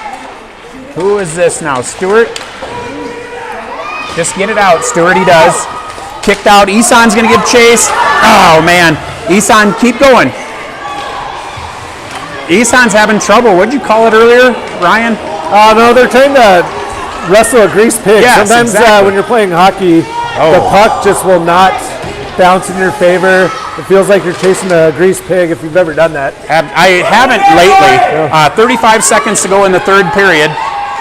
Who is this now? Stewart? Just get it out, Stewart. He does. Kicked out. Isan's going to give chase. Oh, man. Isan, keep going. Isan's having trouble. What did you call it earlier, Ryan? No, they're trying to wrestle a grease pig. Yes, Sometimes exactly. when you're playing hockey, the puck just will not bounce in your favor. It feels like you're chasing a grease pig if you've ever done that. I haven't lately. 35 seconds to go in the third period.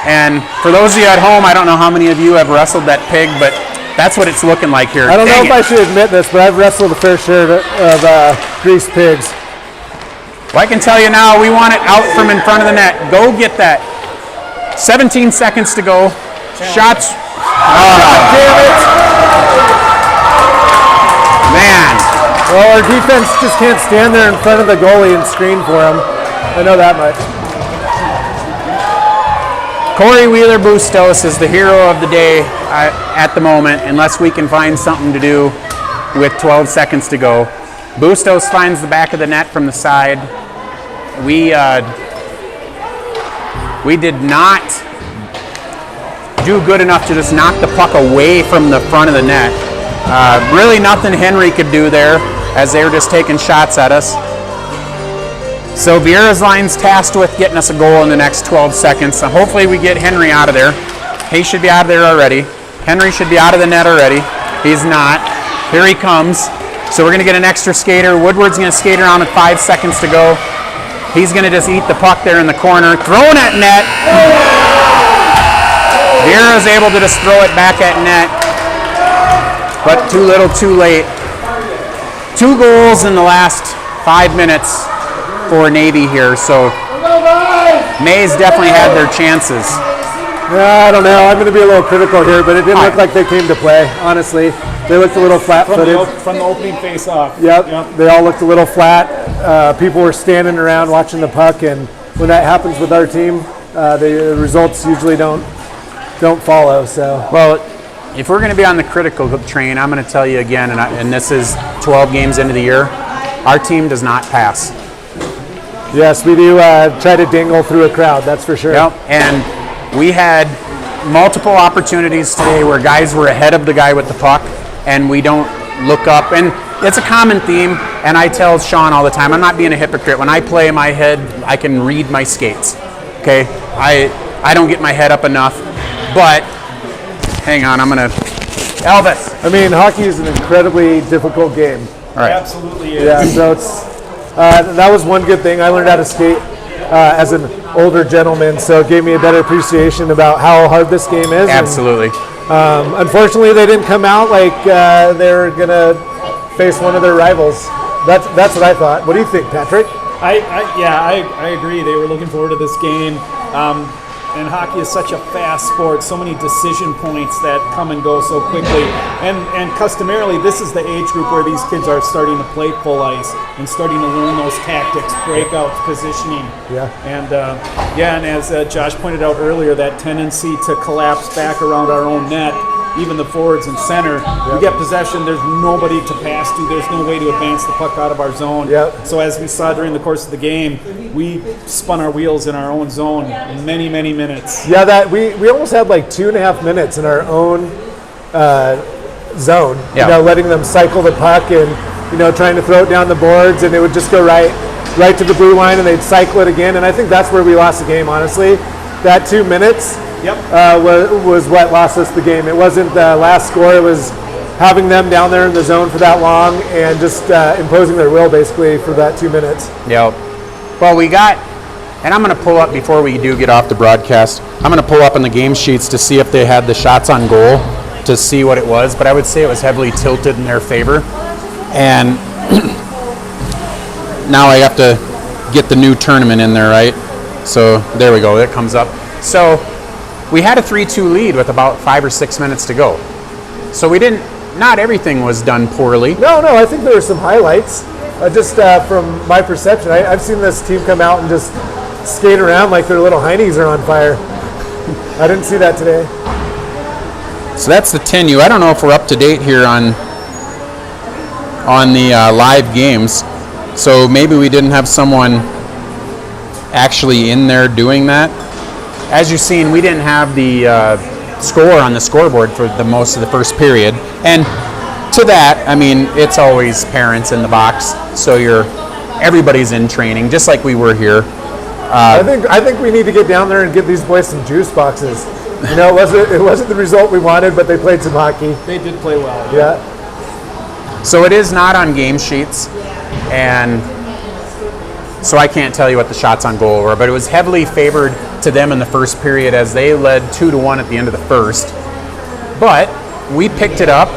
And for those of you at home, I don't know how many of you have wrestled that pig, but that's what it's looking like here. I don't know Dang if I it. should admit this, but I've wrestled a fair share of grease pigs. Well, I can tell you now, we want it out from in front of the net. Go get that. 17 seconds to go. Shots. God damn it! Man. Well, our defense just can't stand there in front of the goalie and screen for him. I know that much. Corey Wheeler-Bustos is the hero of the day at the moment, unless we can find something to do with 12 seconds to go. Bustos finds the back of the net from the side. We did not do good enough to just knock the puck away from the front of the net. Really nothing Henry could do there as they were just taking shots at us. So Vieira's line's tasked with getting us a goal in the next 12 seconds. So hopefully we get Henry out of there. He should be out of there already. Henry should be out of the net already. He's not. Here he comes. So we're going to get an extra skater. Woodward's going to skate around with 5 seconds to go. He's going to just eat the puck there in the corner. Thrown at net. Vieira's able to just throw it back at net. But too little, too late. 2 goals in the last 5 minutes for Navy here. So Maize definitely had their chances. Yeah, I don't know. I'm going to be a little critical here, but it didn't look like they came to play, honestly. They looked a little flat-footed. From the opening face-off. Yep, they all looked a little flat. People were standing around watching the puck, and when that happens with our team, the results usually don't follow. So, well, if we're going to be on the critical train, I'm going to tell you again, and this is 12 games into the year, our team does not pass. yes, we do try to dingle through a crowd, that's for sure. Yep, and we had multiple opportunities today where guys were ahead of the guy with the puck, and we don't look up. And it's a common theme, and I tell Sean all the time, I'm not being a hypocrite. When I play in my head, I can read my skates, okay? I don't get my head up enough, but hang on, I'm going to... Elvis. I mean, hockey is an incredibly difficult game. All right. Absolutely is. Yeah, so it's that was one good thing. I learned how to skate as an older gentleman, so it gave me a better appreciation about how hard this game is. Absolutely. And, unfortunately, they didn't come out like they're going to face one of their rivals. That's what I thought. What do you think, Patrick? I agree. They were looking forward to this game. And hockey is such a fast sport, so many decision points that come and go so quickly. And customarily, this is the age group where these kids are starting to play full ice and starting to learn those tactics, breakouts, positioning. Yeah. And and as Josh pointed out earlier, that tendency to collapse back around our own net, even the forwards and center. We get possession, there's nobody to pass to, there's no way to advance the puck out of our zone. Yep. So as we saw during the course of the game, we spun our wheels in our own zone many, many minutes. Yeah, that we almost had like 2.5 minutes in our own zone. Yeah. You know, letting them cycle the puck and trying to throw it down the boards, and it would just go right to the blue line, and they'd cycle it again. And I think that's where we lost the game. Honestly, that 2 minutes. Yep. Was what lost us the game. It wasn't the last score. It was having them down there in the zone for that long and just imposing their will basically for that 2 minutes. Yep. Well, we got, and I'm going to pull up before we do get off the broadcast. I'm going to pull up in the game sheets to see if they had the shots on goal to see what it was. But I would say it was heavily tilted in their favor. And now I have to get the new tournament in there, right? So there we go. It comes up. So we had a 3-2 lead with about 5 or 6 minutes to go. So we didn't. Not everything was done poorly. No, I think there were some highlights. Just from my perception, I've seen this team come out and just skate around like their little heinies are on fire. I didn't see that today. So that's the 10U. I don't know if we're up to date here on the live games. So maybe we didn't have someone actually in there doing that. As you've seen, we didn't have the score on the scoreboard for the most of the first period. And to that, I mean, it's always parents in the box. So everybody's in training, just like we were here. I think we need to get down there and give these boys some juice boxes. You know, it wasn't the result we wanted, but they played some hockey. They did play well. Yeah. So it is not on game sheets, and so I can't tell you what the shots on goal were, but it was heavily favored to them in the first period as they led 2-1 at the end of the first. But we picked it up.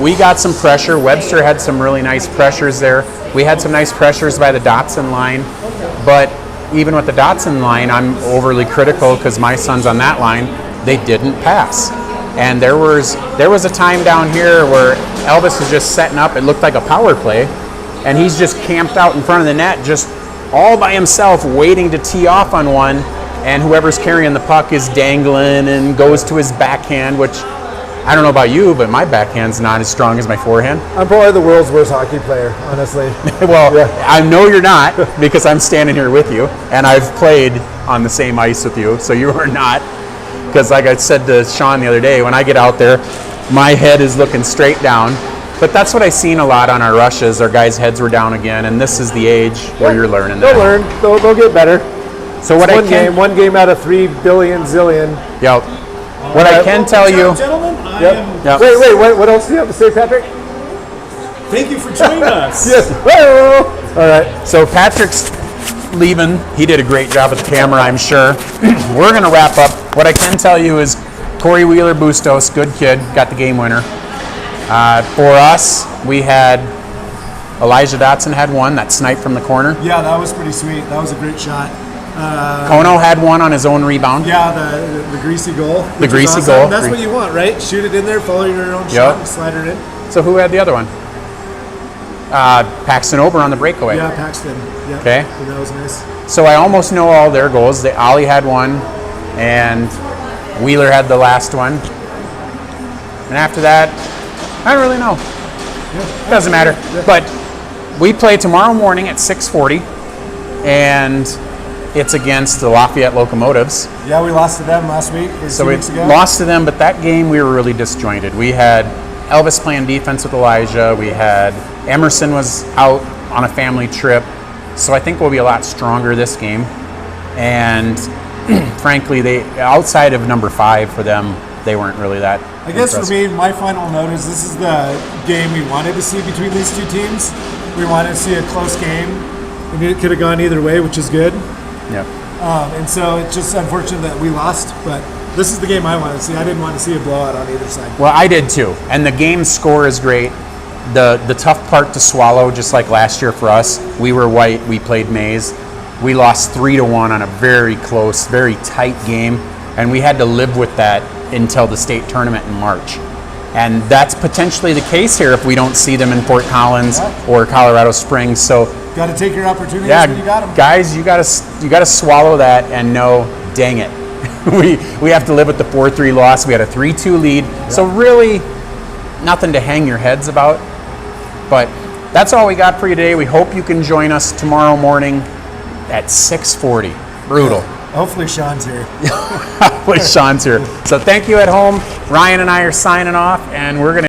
We got some pressure. Webster had some really nice pressures there. We had some nice pressures by the Dotson line, but even with the Dotson line, I'm overly critical because my son's on that line. They didn't pass. And there was a time down here where Elvis was just setting up. It looked like a power play, and he's just camped out in front of the net, just all by himself, waiting to tee off on one. And whoever's carrying the puck is dangling and goes to his backhand, which I don't know about you, but my backhand's not as strong as my forehand. I'm probably the world's worst hockey player, honestly. Well, Yeah. I know you're not because I'm standing here with you, and I've played on the same ice with you, so you are not. Because like I said to Sean the other day, when I get out there, my head is looking straight down. But that's what I've seen a lot on our rushes. Our guys' heads were down again, and this is the age where you're learning that. They'll learn. They'll get better. So what It's one game out of 3 billion zillion. Yep. What I can tell you. Gentlemen, I Yep. am. Yep. Wait, what else do you have to say, Patrick? Thank you for joining us. Yes. Whoa. All right. So Patrick's leaving. He did a great job with the camera, I'm sure. We're going to wrap up. What I can tell you is Corey Wheeler Bustos, good kid, got the game winner. For us, we had Elijah Dotson had one, that snipe from the corner. Yeah, that was pretty sweet. That was a great shot. Kono had one on his own rebound. Yeah, the greasy goal. The which was greasy awesome. goal. That's what you want, right? Shoot it in there, follow your own Yep. shot, and slide it in. So who had the other one? Paxton Ober on the breakaway. Yeah, Paxton. Yeah. Okay. That was nice. So I almost know all their goals. Ollie had one, and Wheeler had the last one. And after that, I don't really know. Doesn't matter. But we play tomorrow morning at 6:40, and it's against the Lafayette Locomotives. Yeah, we lost to them last week. Or So 2 we weeks ago. lost to them, but that game we were really disjointed. We had Elvis playing defense with Elijah. We had Emerson was out on a family trip. So I think we'll be a lot stronger this game. And frankly, they outside of number 5 for them, they weren't really that I guess for impressive. me, my final note is this is the game we wanted to see between these two teams. We wanted to see a close game. And it could have gone either way, which is good. Yeah. And so it's just unfortunate that we lost, but this is the game I wanted to see. I didn't want to see a blowout on either side. Well, I did too. And the game score is great. The tough part to swallow, just like last year for us, we were white, we played Maize. We lost 3-1 on a very close, very tight game, and we had to live with that until the state tournament in March. And that's potentially the case here if we don't see them in Fort Collins or Colorado Springs. So Got to take your opportunities yeah, when you got them. guys, you gotta swallow that and know, dang it, we have to live with the 4-3 loss. We had a 3-2 lead, so really nothing to hang your heads about. But that's all we got for you today. We hope you can join us tomorrow morning at 6:40. Brutal. Hopefully Sean's here. With Sean's here. So thank you at home. Ryan and I are signing off, and we're gonna